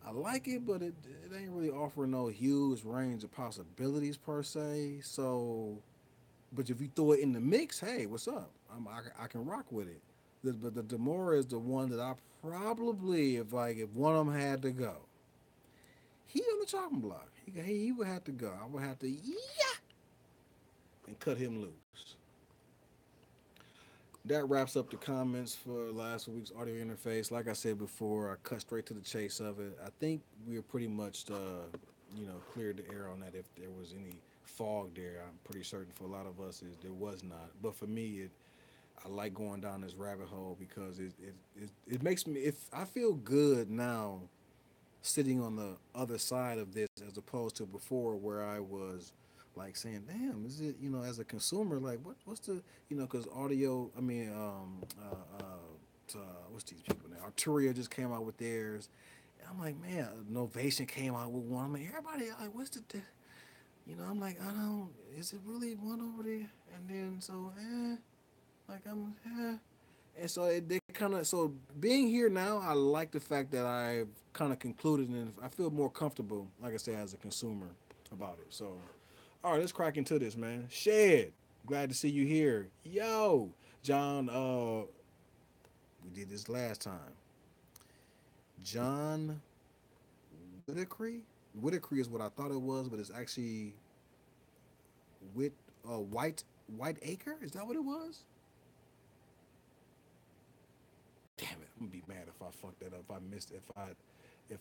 I like it, but it ain't really offering no huge range of possibilities per se. So, but if you throw it in the mix, hey, what's up? I can rock with it. But the Demora is the one that I probably, if one of them had to go, he on the chopping block. He would have to go. I would have to and cut him loose. That wraps up the comments for last week's audio interface. Like I said before, I cut straight to the chase of it. I think we are pretty much, cleared the air on that. If there was any fog there, I'm pretty certain for a lot of us there was not. But for me, I like going down this rabbit hole because it makes me. If I feel good now, sitting on the other side of this as opposed to before where I was like saying, "Damn, is it as a consumer like what's the because audio I mean what's these people now? Arturia just came out with theirs. And I'm like, man, Novation came out with one. I'm like, everybody like, what's I'm like, I don't. Is it really one over there? And then so, like and so they kind of being here now, I like the fact that I've kind of concluded and I feel more comfortable, like I say, as a consumer about it. So, all right, let's crack into this, man. Shed, glad to see you here. Yo, John, we did this last time. John Whitaker, Whitacre is what I thought it was, but it's actually Whit White Acre. Is that what it was? Damn it! I'm gonna be mad if I fucked that up. If I missed if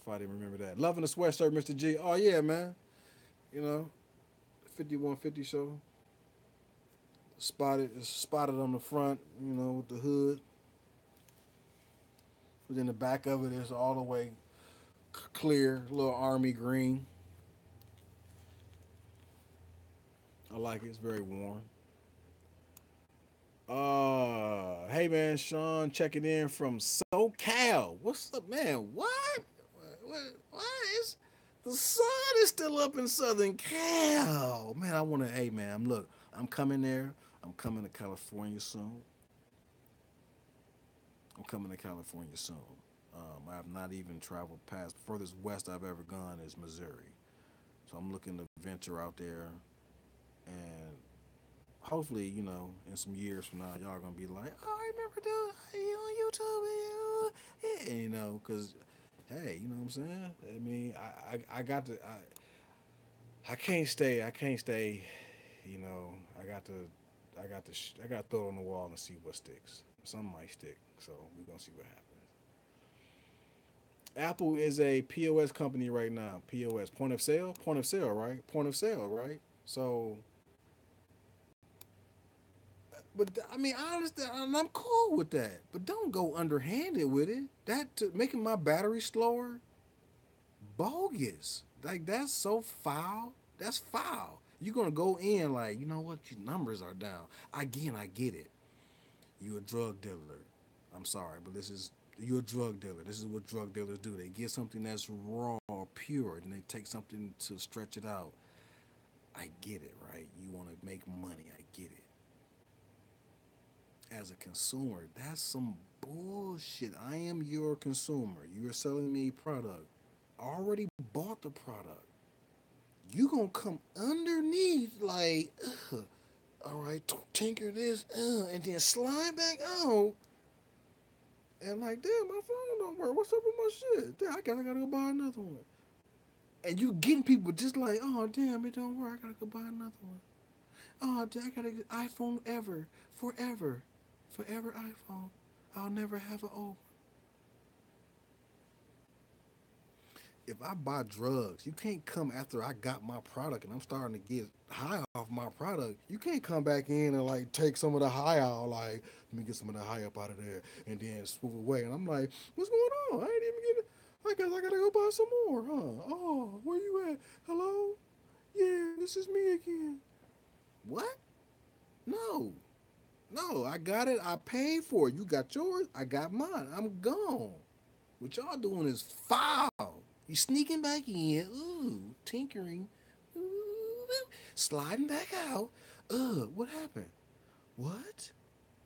I didn't remember that. Loving the sweatshirt, Mr. G. Oh yeah, man. You know, 5150 show. Spotted on the front. You know, with the hood. But in the back of it is all the way clear, little army green. I like it. It's very warm. Hey man, Sean checking in from SoCal. What's up, man? What is the sun is still up in Southern Cal? Man, I want to. Hey man, look, I'm coming there. I'm coming to California soon. I'm coming to California soon. I have not even traveled past. Furthest west I've ever gone is Missouri, so I'm looking to venture out there and hopefully, in some years from now, y'all gonna be like, "Oh, I remember you on YouTube, yeah," because hey, you know what I'm saying? I mean, I got to, I can't stay, you know, I got to, I got to throw it on the wall and see what sticks. Some might stick, so we're gonna see what happens. Apple is a POS company right now. POS, point of sale, right? Point of sale, right? So but I mean, I understand, and I'm cool with that. But don't go underhanded with it. Making my battery slower, bogus. Like that's so foul. That's foul. You're gonna go in like, you know what? Your numbers are down. Again, I get it. You a drug dealer. I'm sorry, but you're a drug dealer. This is what drug dealers do. They get something that's raw or pure, and they take something to stretch it out. I get it, right? You want to make money. I get it. As a consumer, that's some bullshit. I am your consumer. You're selling me a product. I already bought the product. You gonna come underneath like, all right, tinker this, and then slide back out, and like, damn, my phone don't work. What's up with my shit? Damn, I gotta go buy another one. And you getting people just like, oh damn, it don't work. I gotta go buy another one. Oh, damn, I gotta get iPhone ever, forever, forever iPhone. I'll never have an old. If I buy drugs, you can't come after I got my product and I'm starting to get high off my product. You can't come back in and like take some of the high out, like let me get some of the high up out of there, and then swoop away. And I'm like, what's going on? I ain't even get it. I guess I gotta go buy some more, huh? Oh, where you at? Hello? Yeah, this is me again. What? No, no, I got it. I paid for it. You got yours. I got mine. I'm gone. What y'all doing is foul. You sneaking back in, ooh, tinkering, ooh, sliding back out. What happened? What?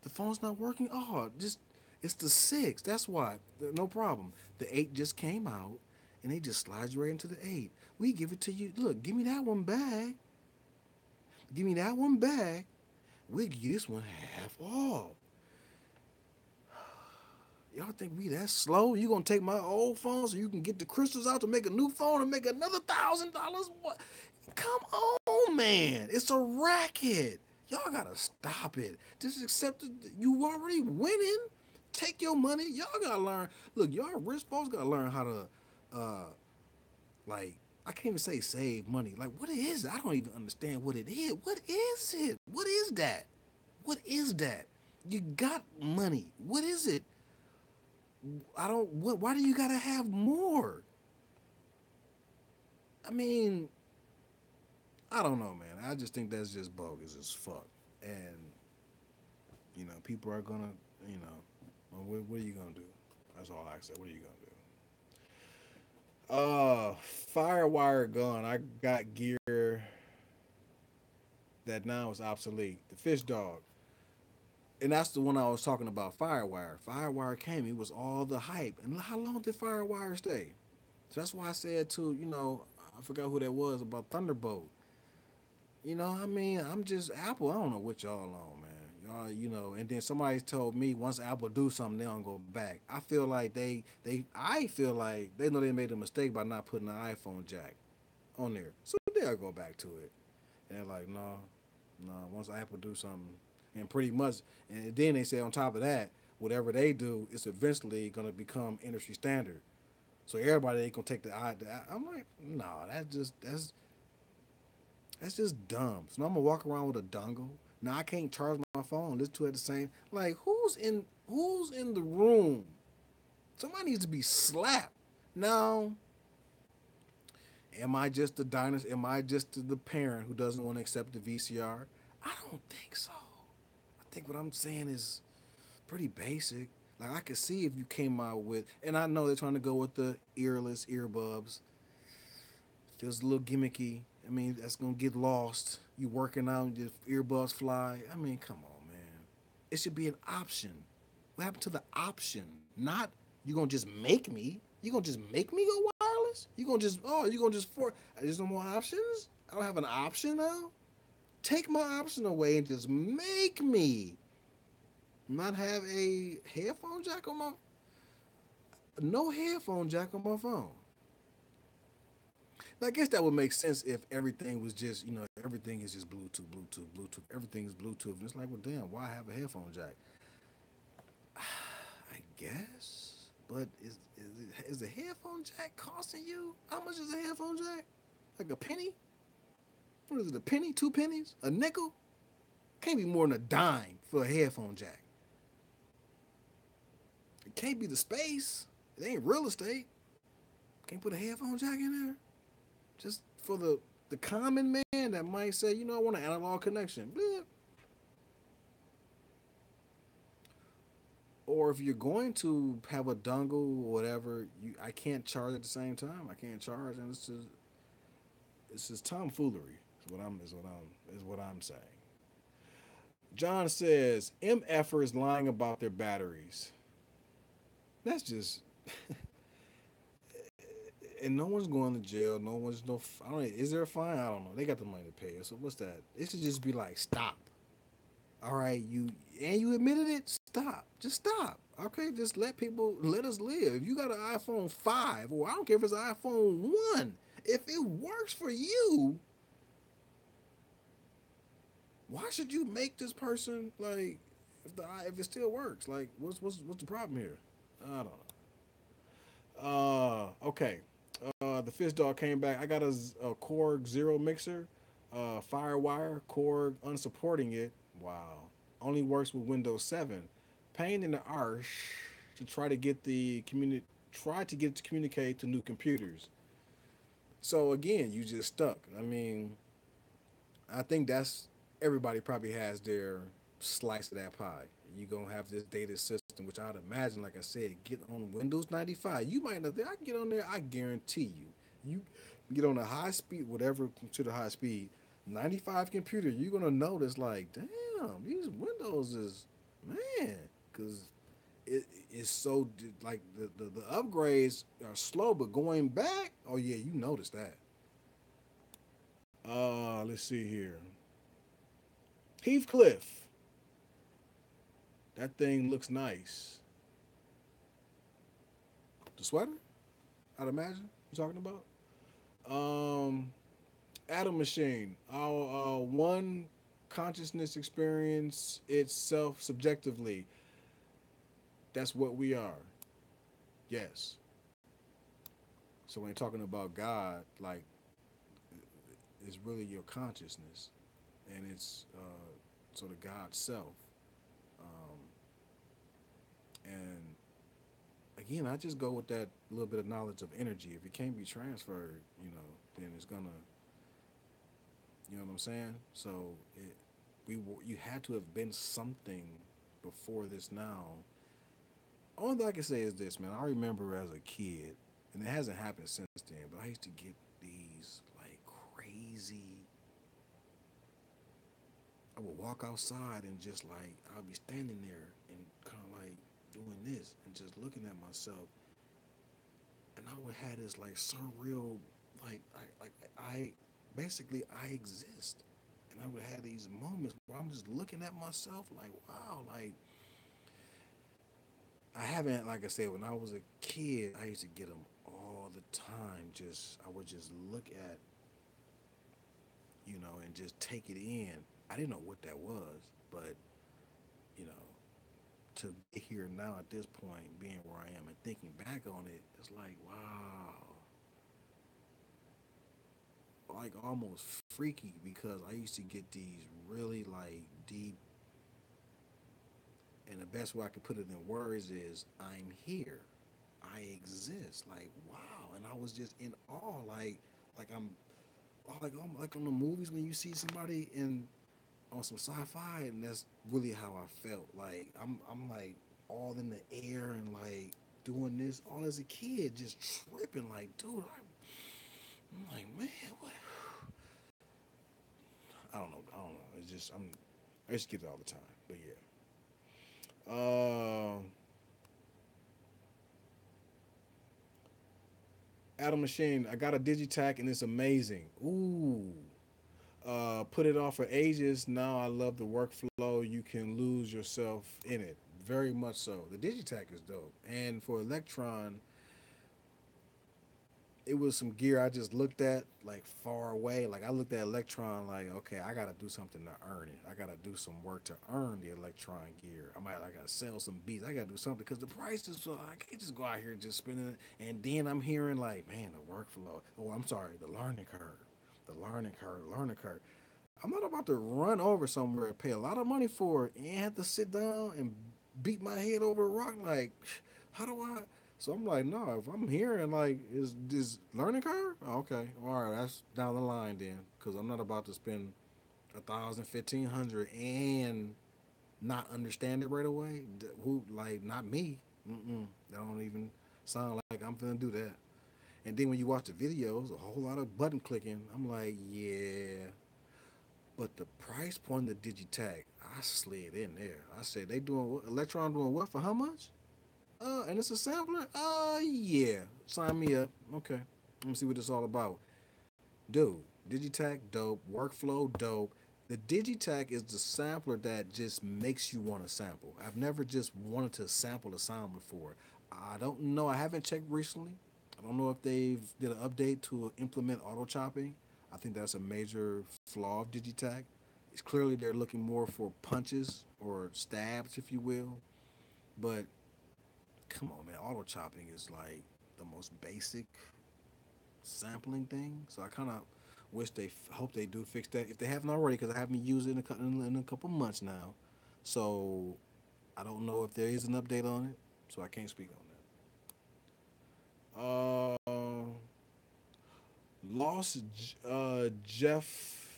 The phone's not working? Oh, just it's the six. That's why. No problem. The eight just came out, and they just slides right into the eight. We give it to you. Look, give me that one back. Give me that one back. We give you this one half off. Y'all think we that slow? You gonna take my old phone so you can get the crystals out to make a new phone and make another $1,000? What? Come on, man! It's a racket. Y'all gotta stop it. Just accept it. You already winning. Take your money. Y'all gotta learn. Look, y'all rich folks gotta learn how to, uh, like I can't even say save money. Like what is it? I don't even understand what it is. What is it? What is that? What is that? You got money. What is it? I don't. What? Why do you gotta have more? I mean, I don't know, man. I just think that's just bogus as fuck. And people are gonna, you know, well, what are you gonna do? That's all I said. What are you gonna do? Firewire gun. I got gear that now is obsolete. The fish dog. And that's the one I was talking about. Firewire. Firewire came. It was all the hype. And how long did Firewire stay? So that's why I said to, I forgot who that was about Thunderbolt. I mean, I'm just Apple. I don't know what y'all on, man. Y'all, and then somebody told me once Apple do something, they don't go back. I feel like I feel like they know they made a mistake by not putting an iPhone jack. on there. So they'll go back to it. And they're like, no, no, once Apple do something, and pretty much, and then they say on top of that, whatever they do is eventually going to become industry standard. So everybody ain't gonna take I'm like, no, that's just dumb. So now I'm gonna walk around with a dongle. Now I can't charge my phone. Listen to it at the same. Like who's in the room? Somebody needs to be slapped. Now, am I just the dinosaur? Am I just the parent who doesn't want to accept the VCR? I don't think so. I think what I'm saying is pretty basic. Like I could see if you came out with, and I know they're trying to go with the earless earbuds. Feels a little gimmicky. I mean, that's gonna get lost. You working out, and your earbuds fly. I mean, come on, man. It should be an option. What happened to the option? Not you gonna just make me. You gonna just make me go wireless? You gonna just for there's no more options? I don't have an option now? Take my option away and just make me not have a headphone jack on my no headphone jack on my phone. Now, I guess that would make sense if everything was just, everything is just Bluetooth, Bluetooth, Bluetooth. Everything is Bluetooth. And it's like, well, damn, why have a headphone jack? I guess. But is the headphone jack costing you? How much is a headphone jack? Like a penny? What is it, a penny? 2 pennies? A nickel? Can't be more than a dime for a headphone jack. It can't be the space. It ain't real estate. Can't put a headphone jack in there. Just for the common man that might say, I want an analog connection. Bleh. Or if you're going to have a dongle or whatever, I can't charge at the same time. I can't charge, and it's just tomfoolery. Is what I'm saying. John says MFers is lying about their batteries. That's just and no one's going to jail. No one's no. I don't. Is there a fine? I don't know. They got the money to pay us. So what's that? It should just be like stop. All right, you admitted it. Stop. Just stop. Okay, just let us live. If you got an iPhone 5, or I don't care if it's an iPhone 1, if it works for you, why should you make this person like if it still works? Like what's the problem here? I don't know. Okay. The Fish Dog came back. I got a Korg Zero mixer, FireWire Korg unsupporting it. Wow. Only works with Windows 7. Pain in the arse to try to get it to communicate to new computers. So again, you just stuck. I mean, I think that's everybody probably has their slice of that pie. You gonna have this data system, which I'd imagine, like I said, get on Windows 95. You might not think I can get on there. I guarantee you get on a high speed, whatever consider high speed, 95 computer. You're gonna notice like, damn, these Windows is man, because it's so like the upgrades are slow, but going back, oh yeah, you notice that. Let's see here. Heathcliff, that thing looks nice. The sweater, I'd imagine you talking about. Um, Atom Machine. Our one consciousness experience itself subjectively. That's what we are. Yes. So when you're talking about God, like it's really your consciousness, and it's sort of God's self. Um, and again, I just go with that little bit of knowledge of energy. If it can't be transferred, then it's gonna, you know what I'm saying? So you had to have been something before this. Now, only thing I can say is this, man. I remember as a kid, and it hasn't happened since then, but I used to get these like crazy. I would walk outside and just like I'd be standing there and kind of like doing this and just looking at myself, and I would have this like surreal, I basically I exist, and I would have these moments where I'm just looking at myself like wow, like I haven't, like I said, when I was a kid, I used to get them all the time. I would just look at. and just take it in. I didn't know what that was, but you know, to get here now at this point, being where I am and thinking back on it, it's like, wow, like almost freaky because I used to get these really like deep, and the best way I could put it in words is, I'm here, I exist. Like, wow, and I was just in awe, like like on the movies when you see somebody in on some sci-fi, and that's really how I felt. Like I'm like all in the air and like doing this all as a kid, just tripping. Like, dude, I'm like, man, what? I don't know. It's just I just get it all the time. But yeah. Adam Machine, I got a Digitac and it's amazing. Ooh. Put it off for ages. Now I love the workflow. You can lose yourself in it. Very much so. The Digitac is dope. And for Electron, it was some gear I just looked at like far away. Like I looked at Electron like, okay, I gotta do something to earn it. I gotta do some work to earn the Electron gear. I gotta sell some beats. I gotta do something because the price is so I can't just go out here and just spending it. And then I'm hearing like, man, the workflow. Oh, I'm sorry, the learning curve. The learning curve. I'm not about to run over somewhere, pay a lot of money for it, and have to sit down and beat my head over a rock. Like, how do I? So I'm like, no. If I'm hearing like, is this learning curve? Oh, okay, all right, that's down the line then, because I'm not about to spend 1,000, 1,500 and not understand it right away. Who like not me? Mm-mm. That don't even sound like I'm gonna do that. And then when you watch the videos, a whole lot of button clicking. I'm like, yeah, but the price point of the Digitech, I slid in there. I said, they doing what? Electron doing what for how much? And it's a sampler? Yeah. Sign me up. Okay. Let me see what it's all about. Dude, Digitech, dope. Workflow, dope. The Digitech is the sampler that just makes you want to sample. I've never just wanted to sample a sound before. I don't know. I haven't checked recently. I don't know if they've did an update to implement auto chopping. I think that's a major flaw of Digitech. It's clearly they're looking more for punches or stabs, if you will. But come on, man, auto chopping is like the most basic sampling thing. So I kind of wish hope they do fix that if they haven't already, because I haven't used it in a couple months now. So I don't know if there is an update on it. So I can't speak on that. Lost Jeff,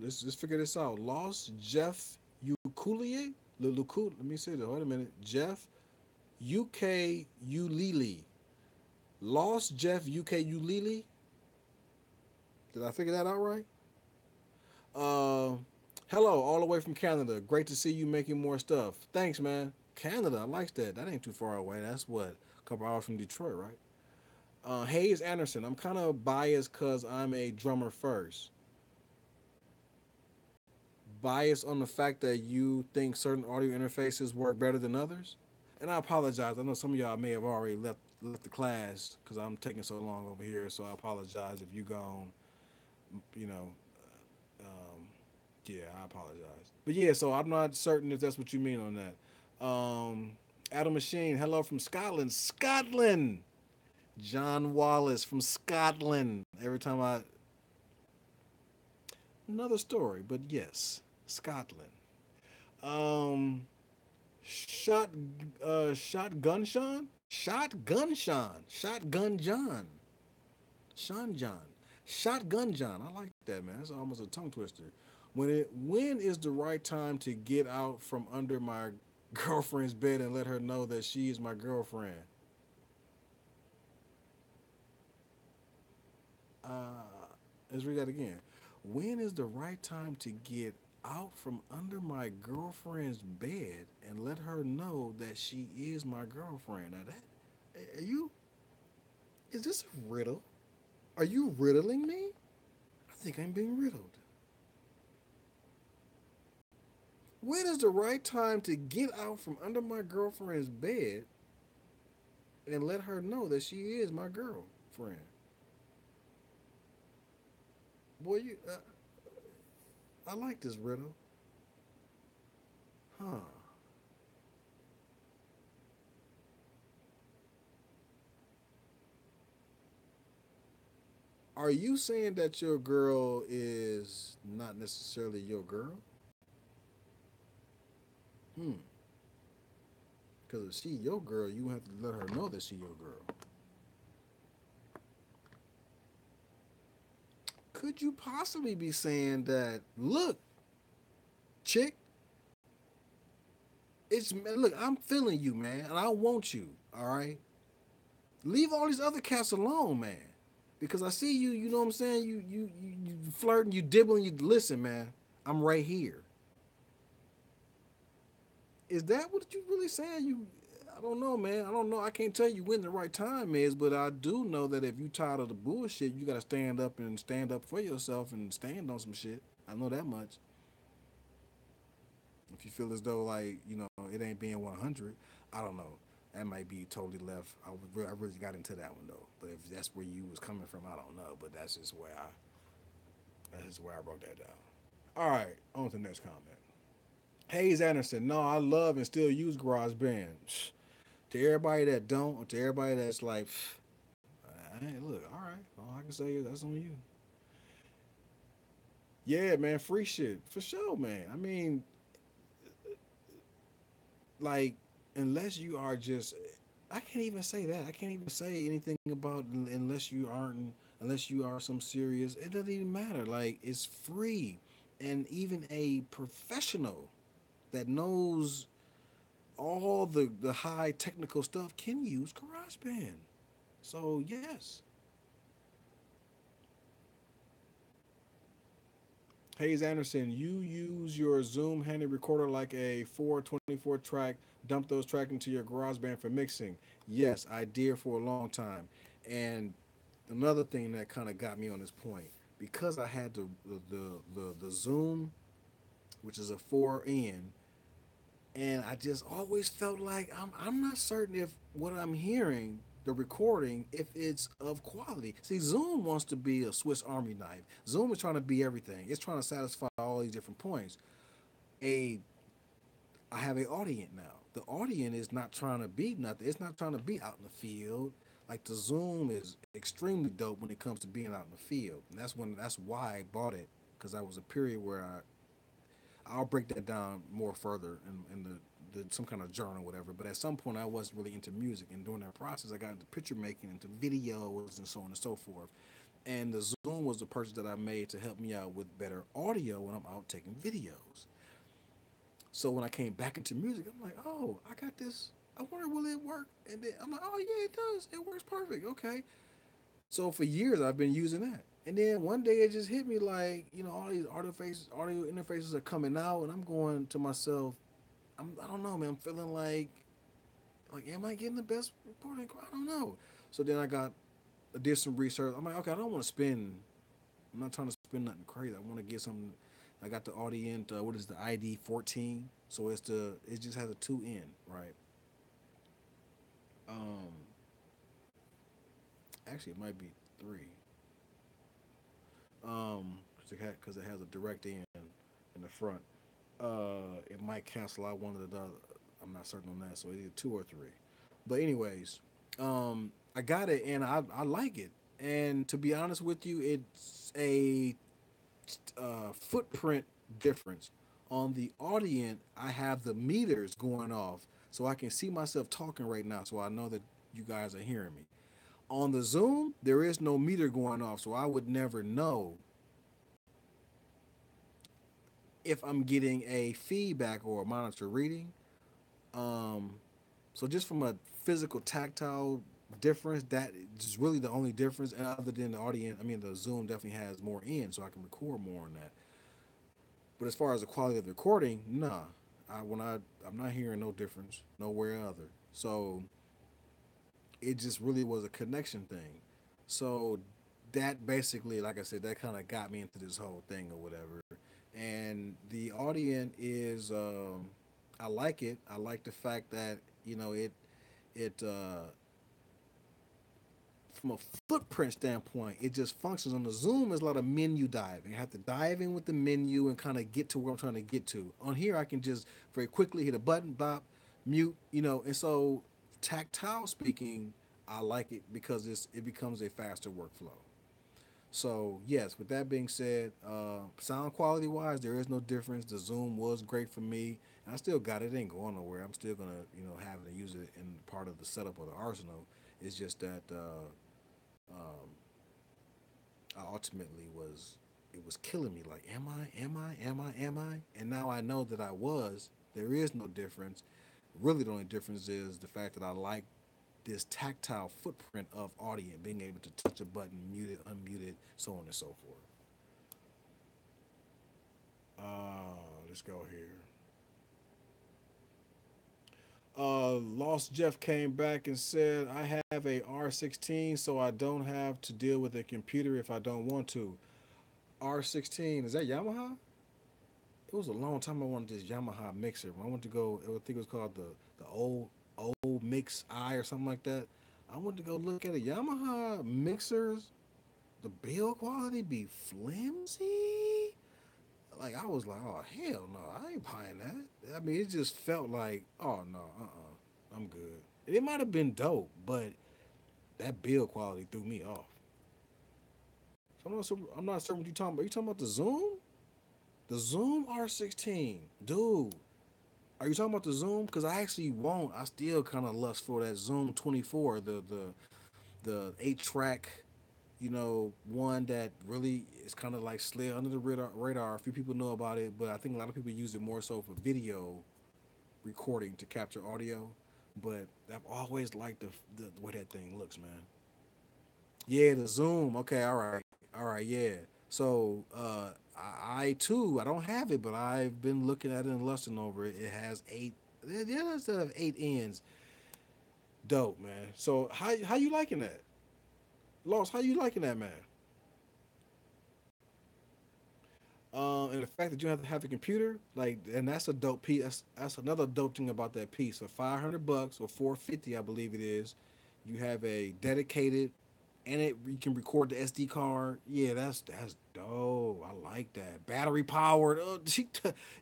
let's figure this out. Lost Jeff Ukulie. Let me say that. Wait a minute. Jeff UK Ulili. Lost Jeff UK Ulili. Did I figure that out right? Uh, Hello, all the way from Canada. Great to see you making more stuff. Thanks, man. Canada, I like that. That ain't too far away. That's what, a couple hours from Detroit, right? Hayes Anderson. I'm kind of biased because I'm a drummer first. Biased on the fact that you think certain audio interfaces work better than others. And I apologize. I know some of y'all may have already left the class because I'm taking so long over here. So I apologize if you gone. You know, um, yeah, I apologize. But yeah, so I'm not certain if that's what you mean on that. Adam Machine, hello from Scotland. Scotland. John Wallace from Scotland. Every time I another story, but yes, Scotland. Um, shot, shotgun Sean, shotgun Sean, shotgun John, Sean John, shotgun John. I like that, man. That's almost a tongue twister. When is the right time to get out from under my girlfriend's bed and let her know that she is my girlfriend? Uh, let's read that again. When is the right time to get out from under my girlfriend's bed and let her know that she is my girlfriend? Now that are you? Is this a riddle? Are you riddling me? I think I'm being riddled. When is the right time to get out from under my girlfriend's bed and let her know that she is my girlfriend? Boy, I like this riddle. Huh? Are you saying that your girl is not necessarily your girl? Hmm. Because if she your girl, you have to let her know that she your girl. Could you possibly be saying that? Look, chick, look. I'm feeling you, man, and I want you. All right. Leave all these other cats alone, man. Because I see you. You know what I'm saying? You flirting, you dibbling. You listen, man. I'm right here. Is that what you really saying? I don't know, man. I don't know. I can't tell you when the right time is, but I do know that if you tired of the bullshit, you got to stand up for yourself and stand on some shit. I know that much. If you feel as though like it ain't being 100, I don't know. That might be totally left. I really got into that one though. But if that's where you was coming from, I don't know. But that's just where I broke that down. All right, on to the next comment. Hayes Anderson, no, I love and still use GarageBand. To everybody that don't, or to everybody that's like, hey, look, all right, all I can say is that's on you. Yeah, man, free shit for sure, man. I mean, like, unless you are just, I can't even say that. I can't even say anything about unless you are some serious. It doesn't even matter. Like, it's free, and even a professional that knows all the high technical stuff can use GarageBand. So yes. Hayes Anderson, you use your Zoom handy recorder like a 424 track, dump those tracks into your GarageBand for mixing. Yes, I did for a long time. And another thing that kind of got me on this point, because I had the Zoom, which is a 4N, and I just always felt like I'm not certain if what I'm hearing the recording if it's of quality. See, Zoom wants to be a Swiss Army knife. Zoom is trying to be everything. It's trying to satisfy all these different points. A I have a audience now. The audience is not trying to be nothing. It's not trying to be out in the field. Like the Zoom is extremely dope when it comes to being out in the field. And that's why I bought it because I was a period where I'll break that down more further in some kind of journal or whatever. But at some point, I wasn't really into music, and during that process, I got into picture making, into videos, and so on and so forth. And the Zoom was the purchase that I made to help me out with better audio when I'm out taking videos. So when I came back into music, I'm like, oh, I got this. I wonder will it work? And then I'm like, oh yeah, it does. It works perfect. Okay. So for years I've been using that. And then one day it just hit me like, all these audio interfaces are coming out, and I'm going to myself, I don't know, man. I'm feeling like, am I getting the best recording? I don't know. So then I did some research. I'm like, okay, I don't want to spend. I'm not trying to spend nothing crazy. I want to get something. I got the Audient. What is the ID 14? So it just has a 2N, right? Um, Actually, it might be three. Because it has a direct in the front. It might cancel out one of the. I'm not certain on that, so it's either two or three. But anyways, I got it and I like it. And to be honest with you, it's a footprint difference. On the Audient, I have the meters going off, so I can see myself talking right now, so I know that you guys are hearing me. On the Zoom, there is no meter going off, so I would never know if I'm getting a feedback or a monitor reading. Um, so just from a physical tactile difference, that is really the only difference. And other than the audience, I mean, the Zoom definitely has more in, so I can record more on that. But as far as the quality of the recording, nah. I'm not hearing no difference nowhere other. So it just really was a connection thing. So that basically, like I said, that kind of got me into this whole thing or whatever. And the audience is, I like it. I like the fact that it from a footprint standpoint, it just functions. On the Zoom, is a lot of menu diving. I have to dive in with the menu and kind of get to where I'm trying to get to. On here, I can just very quickly hit a button, bop, mute, and so tactile speaking, I like it because it becomes a faster workflow. So yes, with that being said, sound quality wise, there is no difference. The Zoom was great for me, and I still got it. It ain't going nowhere. I'm still gonna have to use it in part of the setup of the arsenal. It's just that um, I ultimately was it was killing me. Like, am I? Am I? Am I? Am I? And now I know that I was. There is no difference. Really, the only difference is the fact that I like this tactile footprint of audio, being able to touch a button, mute it, unmute it, so on and so forth. Let's go here. Lost Jeff came back and said, I have a R16, so I don't have to deal with a computer if I don't want to. R16, is that Yamaha? It was a long time I wanted this Yamaha mixer. When I went to go, I think it was called the old Mix I or something like that. I went to go look at a Yamaha mixers. The build quality be flimsy. Like, I was like, oh hell no, I ain't buying that. I mean, it just felt like, oh no, I'm good. It might have been dope, but that build quality threw me off. So I'm not certain what you talking about. You talking about the Zoom? The Zoom R16, dude. Are you talking about the Zoom? Because I actually won't. I still kind of lust for that Zoom 24, the 8 track, one that really is kind of like slid under the radar. A few people know about it, but I think a lot of people use it more so for video recording to capture audio. But I've always liked the way that thing looks, man. Yeah, the Zoom. Okay, all right, yeah. So I too, I don't have it, but I've been looking at it and lusting over it. It has eight. Yeah, instead of 8 ends. Dope, man. So how you liking that? Lost, how you liking that, man? And the fact that you have to have a computer, like, and that's a dope piece. That's another dope thing about that piece. For $500 or 450, I believe it is, you have a dedicated, and you can record the SD card. Yeah, that's dope. I like that. Battery powered.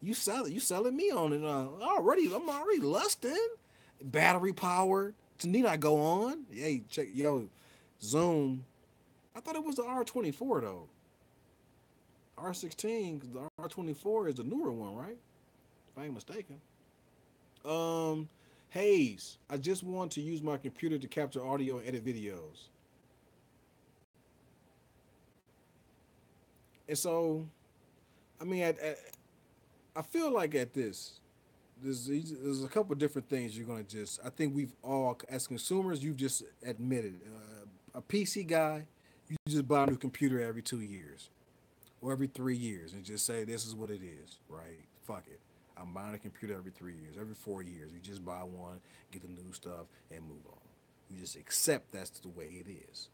You selling me on it already? I'm already lusting. Battery powered. So need I go on? Hey, check Zoom. I thought it was the R24 though. R16, because the R24 is the newer one, right? If I ain't mistaken. Um, Hayes, I just want to use my computer to capture audio and edit videos. And so, I mean, I feel like at there's a couple different things you're gonna just. I think we've all, as consumers, you've just admitted, a PC guy, you just buy a new computer every 2 years or every 3 years and just say this is what it is, right? Fuck it. I'm buying a computer every 3 years, every 4 years. You just buy one, get the new stuff, and move on. You just accept that's the way it is.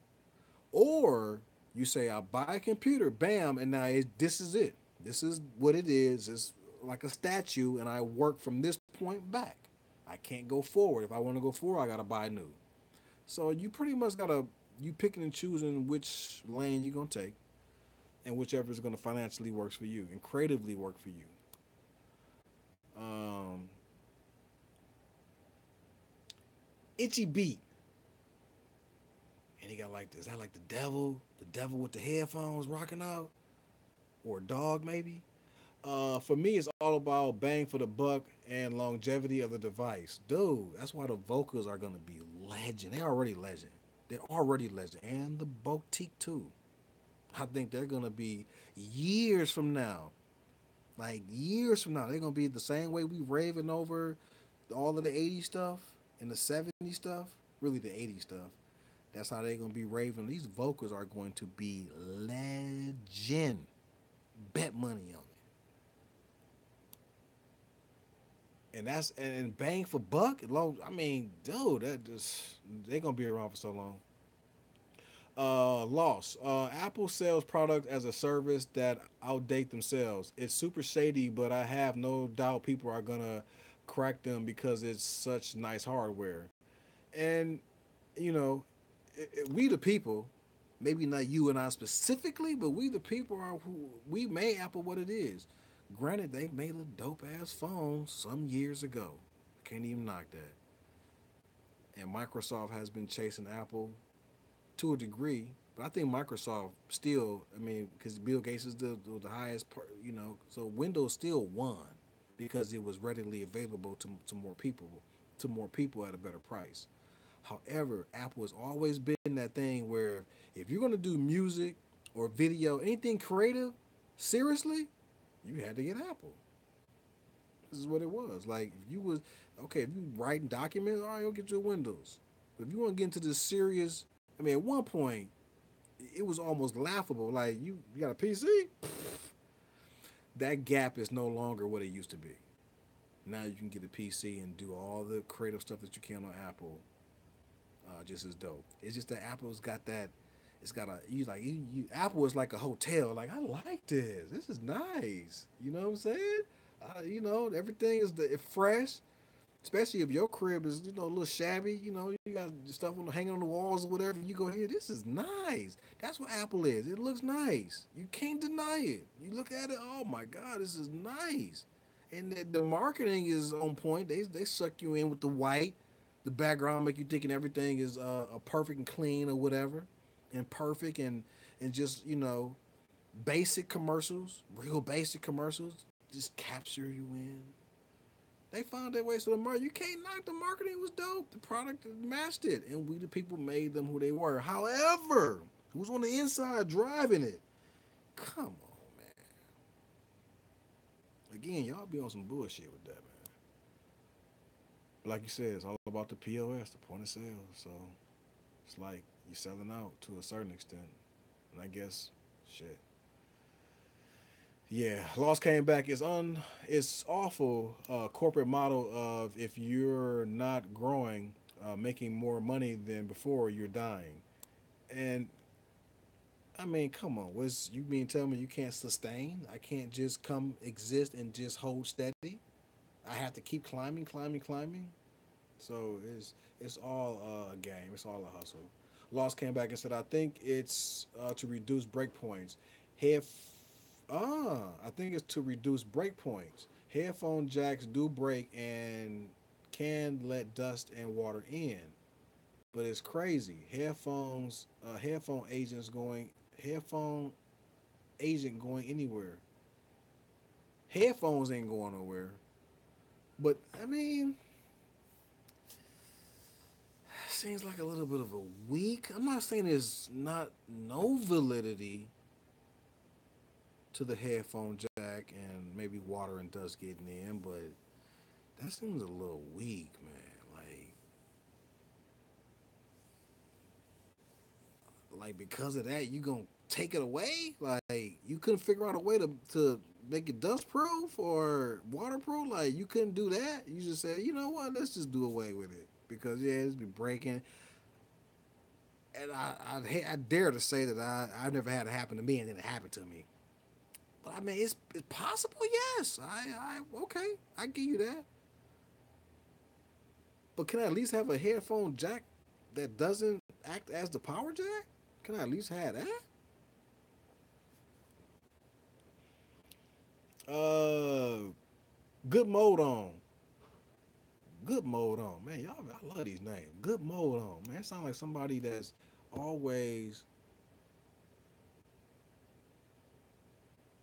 Or you say, I'll buy a computer, bam, and this is it. This is what it is. It's like a statue, and I work from this point back. I can't go forward. If I want to go forward, I got to buy new. So you pretty much got to, you picking and choosing which lane you're going to take and whichever is going to financially works for you and creatively work for you. Um, Itchy Beat, and he got like this. I like the devil with the headphones rocking out, or a dog maybe. For me, it's all about bang for the buck and longevity of the device, dude. That's why the vocals are gonna be legend. They're already legend. They're already legend, and the boutique too. I think they're gonna be years from now. Like years from now, they're gonna be the same way we raving over all of the '80s stuff and the '70s stuff. Really, the '80s stuff. That's how they're gonna be raving. These vocals are going to be legend. Bet money on it. And that's and bang for buck. Long, I mean, dude, that just they're gonna be around for so long. Loss. Apple sells product as a service that outdate themselves. It's super shady, but I have no doubt people are gonna crack them because it's such nice hardware. And you know, we the people, maybe not you and I specifically, but we the people are who we made Apple what it is. Granted, they made a dope ass phone some years ago. Can't even knock that. And Microsoft has been chasing Apple to a degree, but I think Microsoft still, I mean, because Bill Gates is the highest, so Windows still won because it was readily available to more people at a better price. However, Apple has always been that thing where if you're gonna do music or video, anything creative, seriously, you had to get Apple. This is what it was. Like if you was okay, if you writing documents, all right, you'll get your Windows. But if you want to get into this serious, I mean, at one point, it was almost laughable. Like you got a PC, that gap is no longer what it used to be. Now you can get a PC and do all the creative stuff that you can on Apple, just as dope. It's just that Apple's got that. It's got a Apple is like a hotel. Like I like this. This is nice. You know what I'm saying? Everything is fresh. Especially if your crib is a little shabby. You got stuff hanging on the walls or whatever. You go here. This is nice. That's what Apple is. It looks nice. You can't deny it. You look at it. Oh my God, this is nice. And the marketing is on point. They suck you in with the white, the background, make you thinking everything is a perfect and clean or whatever, and perfect and just basic commercials, real basic commercials, just capture you in. They found their way to the market. You can't knock the marketing was dope. The product matched it, and we the people made them who they were. However, who's on the inside driving it? Come on, man. Again, y'all be on some bullshit with that, man. Like you said, it's all about the POS, the point of sale. So it's like you're selling out to a certain extent. And I guess, shit. Yeah, loss came back. It's awful corporate model of if you're not growing, making more money than before, you're dying. And I mean, come on, what's you mean tell me you can't sustain? I can't just come exist and just hold steady. I have to keep climbing, climbing, climbing. So it's all a game. It's all a hustle. Loss came back and said, I think it's to reduce break points. Head I think it's to reduce break points. Headphone jacks do break and can let dust and water in, but it's crazy. Headphone agent going anywhere. Headphones ain't going nowhere. But I mean, seems like a little bit of a weak. I'm not saying there's not no validity to the headphone jack and maybe water and dust getting in, but that seems a little weak, man. Like because of that, you gonna take it away? Like you couldn't figure out a way to make it dust proof or waterproof? Like you couldn't do that? You just said, you know what? Let's just do away with it because yeah, it's been breaking. And I dare to say that I never had it happen to me and then it happened to me. But I mean, it's possible. Yes, I okay, I give you that. But can I at least have a headphone jack that doesn't act as the power jack? Can I at least have that? Uh, good mode on. Good mode on, man. Y'all, I love these names. Good mode on, man. It sounds like somebody that's always.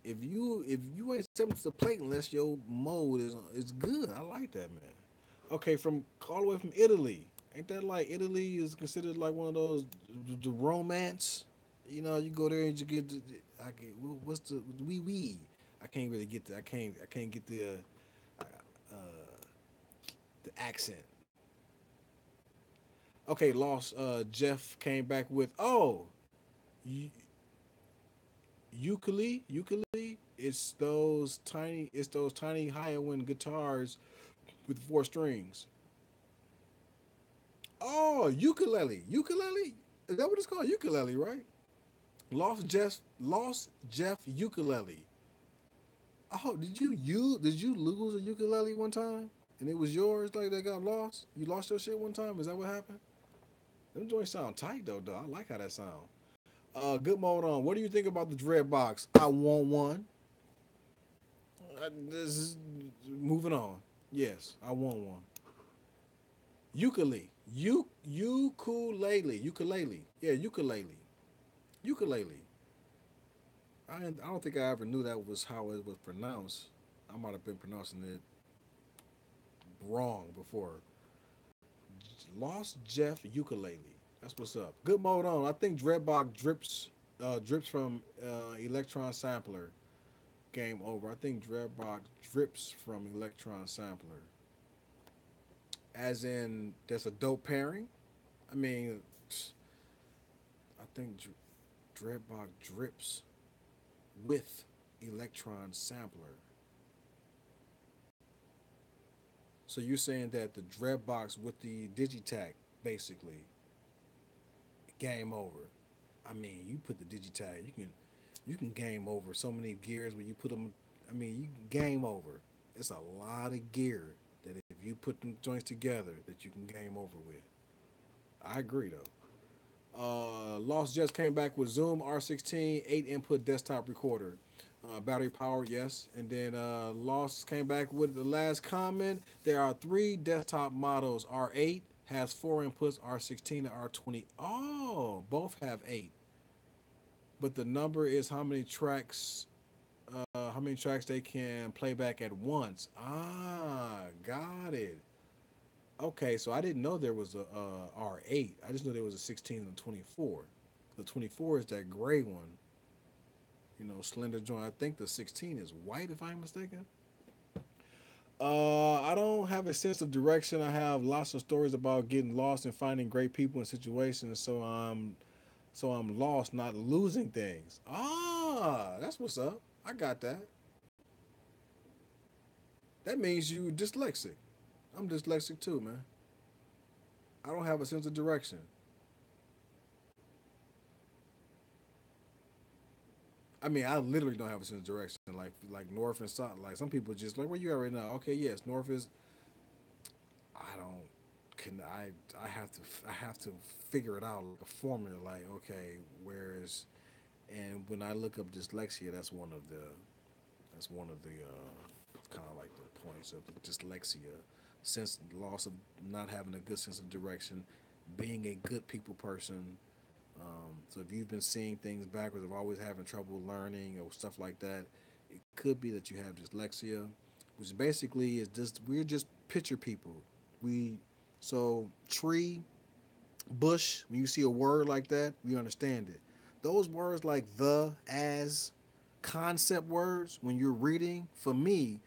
If you ain't stepping to the plate unless your mode is good, I like that, man. Okay, from all the way from Italy. Ain't that like Italy is considered like one of those the romance? You go there and you get what's the wee. I can't really get the I can't get the accent. Okay, lost. Jeff came back with ukulele. It's those tiny higher end guitars with four strings. Oh, ukulele. Is that what it's called? Ukulele, right? Lost Jeff ukulele. Oh, did you lose a ukulele one time and it was yours like that got lost? You lost your shit one time. Is that what happened? Them joints sound tight though. Though I like how that sound. Good mode on. What do you think about the dread box? I want one. This is moving on. Yes, I want one. Ukulele. Ukulele. Yeah, ukulele. Ukulele. I don't think I ever knew that was how it was pronounced. I might have been pronouncing it wrong before. Lost Jeff ukulele. That's what's up. Good mode on. I think Dreadbach drips from Electron Sampler. Game over. I think Dreadbach drips from Electron Sampler. As in, that's a dope pairing. I mean, I think Dreadbach drips with Electron Sampler. So you're saying that the Dreadbox with the Digitac, basically, game over. I mean, you put the Digitag, you can game over so many gears when you put them. I mean, you can game over. It's a lot of gear that if you put them joints together, that you can game over with. I agree though. Lost just came back with Zoom R16 8 input desktop recorder. Battery powered, yes. And then Lost came back with the last comment. There are three desktop models. R8 has four inputs, R16 and R20. Oh, both have eight. But the number is how many tracks they can play back at once. Ah, got it. Okay, so I didn't know there was a R8. I just knew there was a 16 and a 24. The 24 is that gray one, slender joint. I think the 16 is white, if I'm mistaken. I don't have a sense of direction. I have lots of stories about getting lost and finding great people and situations. So I'm lost, not losing things. Ah, that's what's up. I got that. That means you dyslexic. I'm dyslexic too, man. I don't have a sense of direction. I mean, I literally don't have a sense of direction. Like north and south. Like some people just like where you at right now. Okay, yes, north is. I don't. Can I have to figure it out like a formula. Like okay, whereas and when I look up dyslexia, that's one of the kind of like the points of dyslexia, sense loss of not having a good sense of direction, being a good people person. So if you've been seeing things backwards, or always having trouble learning or stuff like that, it could be that you have dyslexia, which basically is just we're just picture people. We so tree, bush. When you see a word like that, we understand it. Those words like the, as, concept words when you're reading, for me,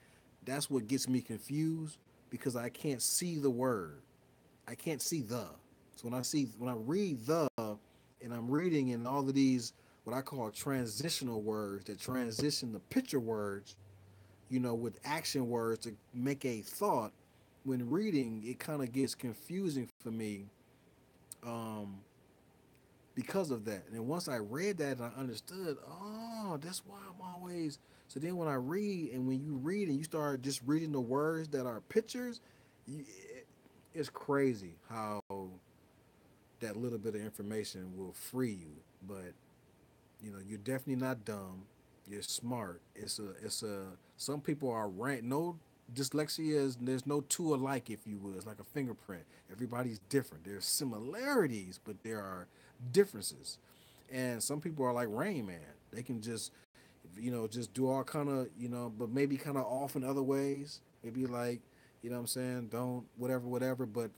that's what gets me confused because I can't see the word. I can't see the. So when I read the and I'm reading in all of these what I call transitional words that transition the picture words, with action words to make a thought, when reading it kind of gets confusing for me um because of that. And once I read that and I understood, oh, that's why I'm always. So then when I read and when you read and you start just reading the words that are pictures, it's crazy how that little bit of information will free you. But you're definitely not dumb. You're smart. It's a. Some people are no dyslexia is there's no two alike if you will. It's like a fingerprint. Everybody's different. There's similarities, but there are differences. And some people are like Rain Man. They can just do all kind of but maybe kind of off in other ways. Maybe like what I'm saying, don't whatever. But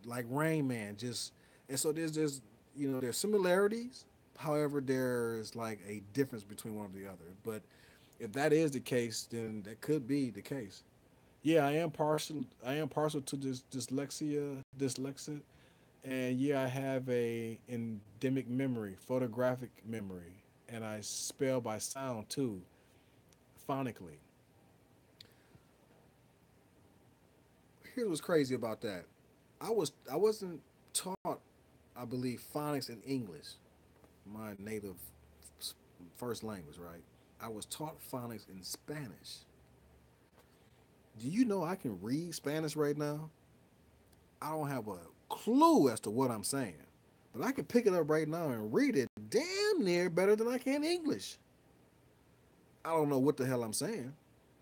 like Rain Man, just and so there's similarities. However, there's like a difference between one or the other. But if that is the case, then that could be the case. Yeah, I am partial. I am partial to this dyslexic, and yeah, I have a endemic memory, photographic memory, and I spell by sound too, phonically. Here's what's crazy about that. I wasn't taught, I believe, phonics in English, my native first language, right? I was taught phonics in Spanish. Do you know I can read Spanish right now? I don't have a clue as to what I'm saying. But I can pick it up right now and read it damn near better than I can English. I don't know what the hell I'm saying.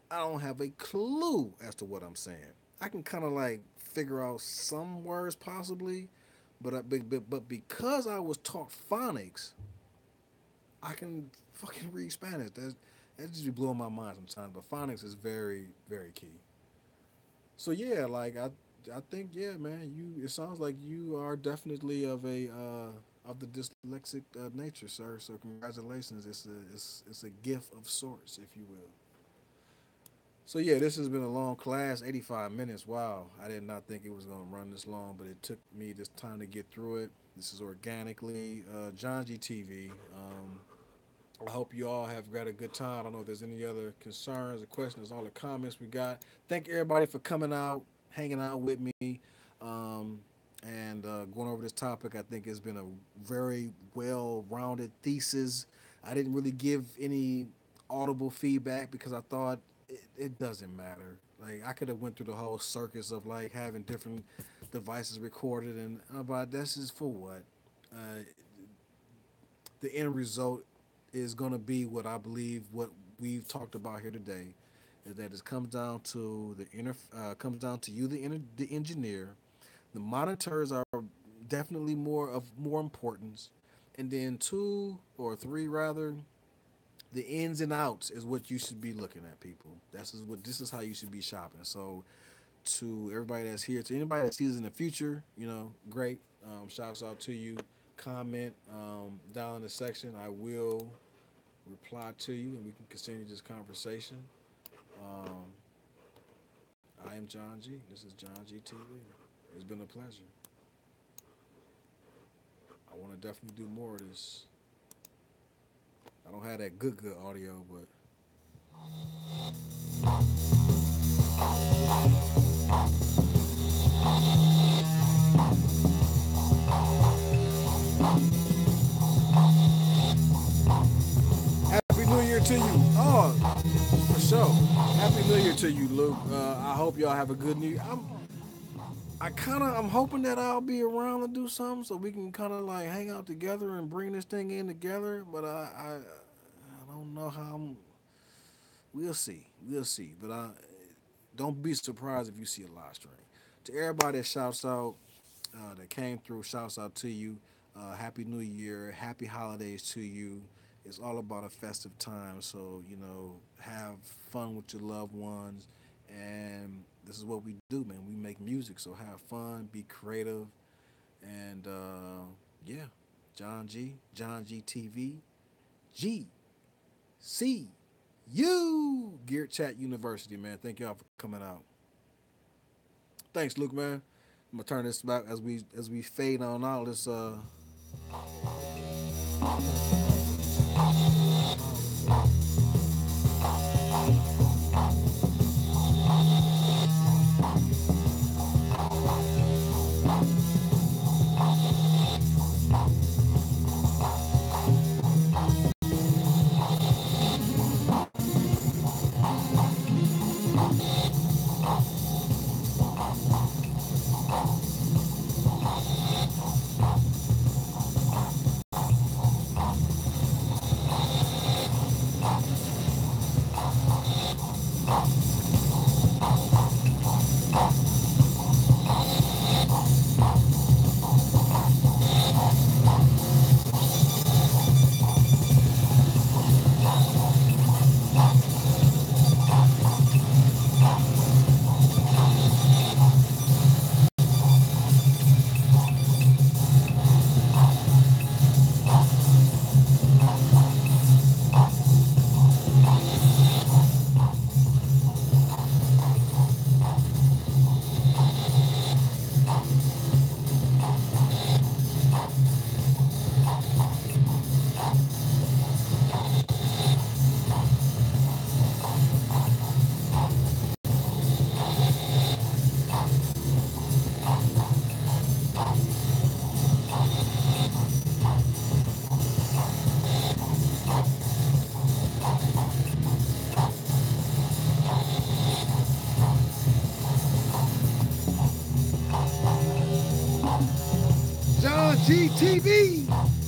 I don't have a clue as to what I'm saying. I can kind of like figure out some words possibly, but because I was taught phonics, I can fucking read Spanish. That just be blowing my mind sometimes. But phonics is very very key. So yeah, like I think yeah, man. You it sounds like you are definitely of the dyslexic nature, sir. So congratulations. It's a gift of sorts, if you will. So yeah, this has been a long class, 85 minutes. Wow, I did not think it was gonna run this long, but it took me this time to get through it. This is organically John G TV. I hope you all have got a good time. I don't know if there's any other concerns or questions. All the comments we got. Thank everybody for coming out, hanging out with me, um, and going over this topic. I think it's been a very well-rounded thesis. I didn't really give any audible feedback because I thought it doesn't matter. Like I could have went through the whole circus of like having different devices recorded, and but this is for what? Uh, the end result is going to be what I believe what we've talked about here today is that it comes down to comes down to you the engineer. The monitors are definitely more importance, and then two or three rather, the ins and outs is what you should be looking at, people. This is how you should be shopping. So to everybody that's here, to anybody that sees us in the future, great. Shouts out to you. Comment down in the section. I will reply to you, and we can continue this conversation. Um, I am John G. This is John G TV. It's been a pleasure. I want to definitely do more of this. I don't have that good audio, but Happy New Year to you. Oh, for sure. Happy New Year to you, Luke. I hope y'all have a good New Year. I'm hoping that I'll be around to do something so we can kind of like hang out together and bring this thing in together. But I don't know how I'm. We'll see. We'll see. But don't be surprised if you see a live stream. To everybody that shouts out, that came through, shouts out to you. Happy New Year. Happy holidays to you. It's all about a festive time. So, have fun with your loved ones. And this is what we do, man. We make music. So have fun, be creative. And yeah, John G TV, G C U Gear Chat University, man. Thank y'all for coming out. Thanks, Luke, man. I'm gonna turn this back as we fade on out. This GTV.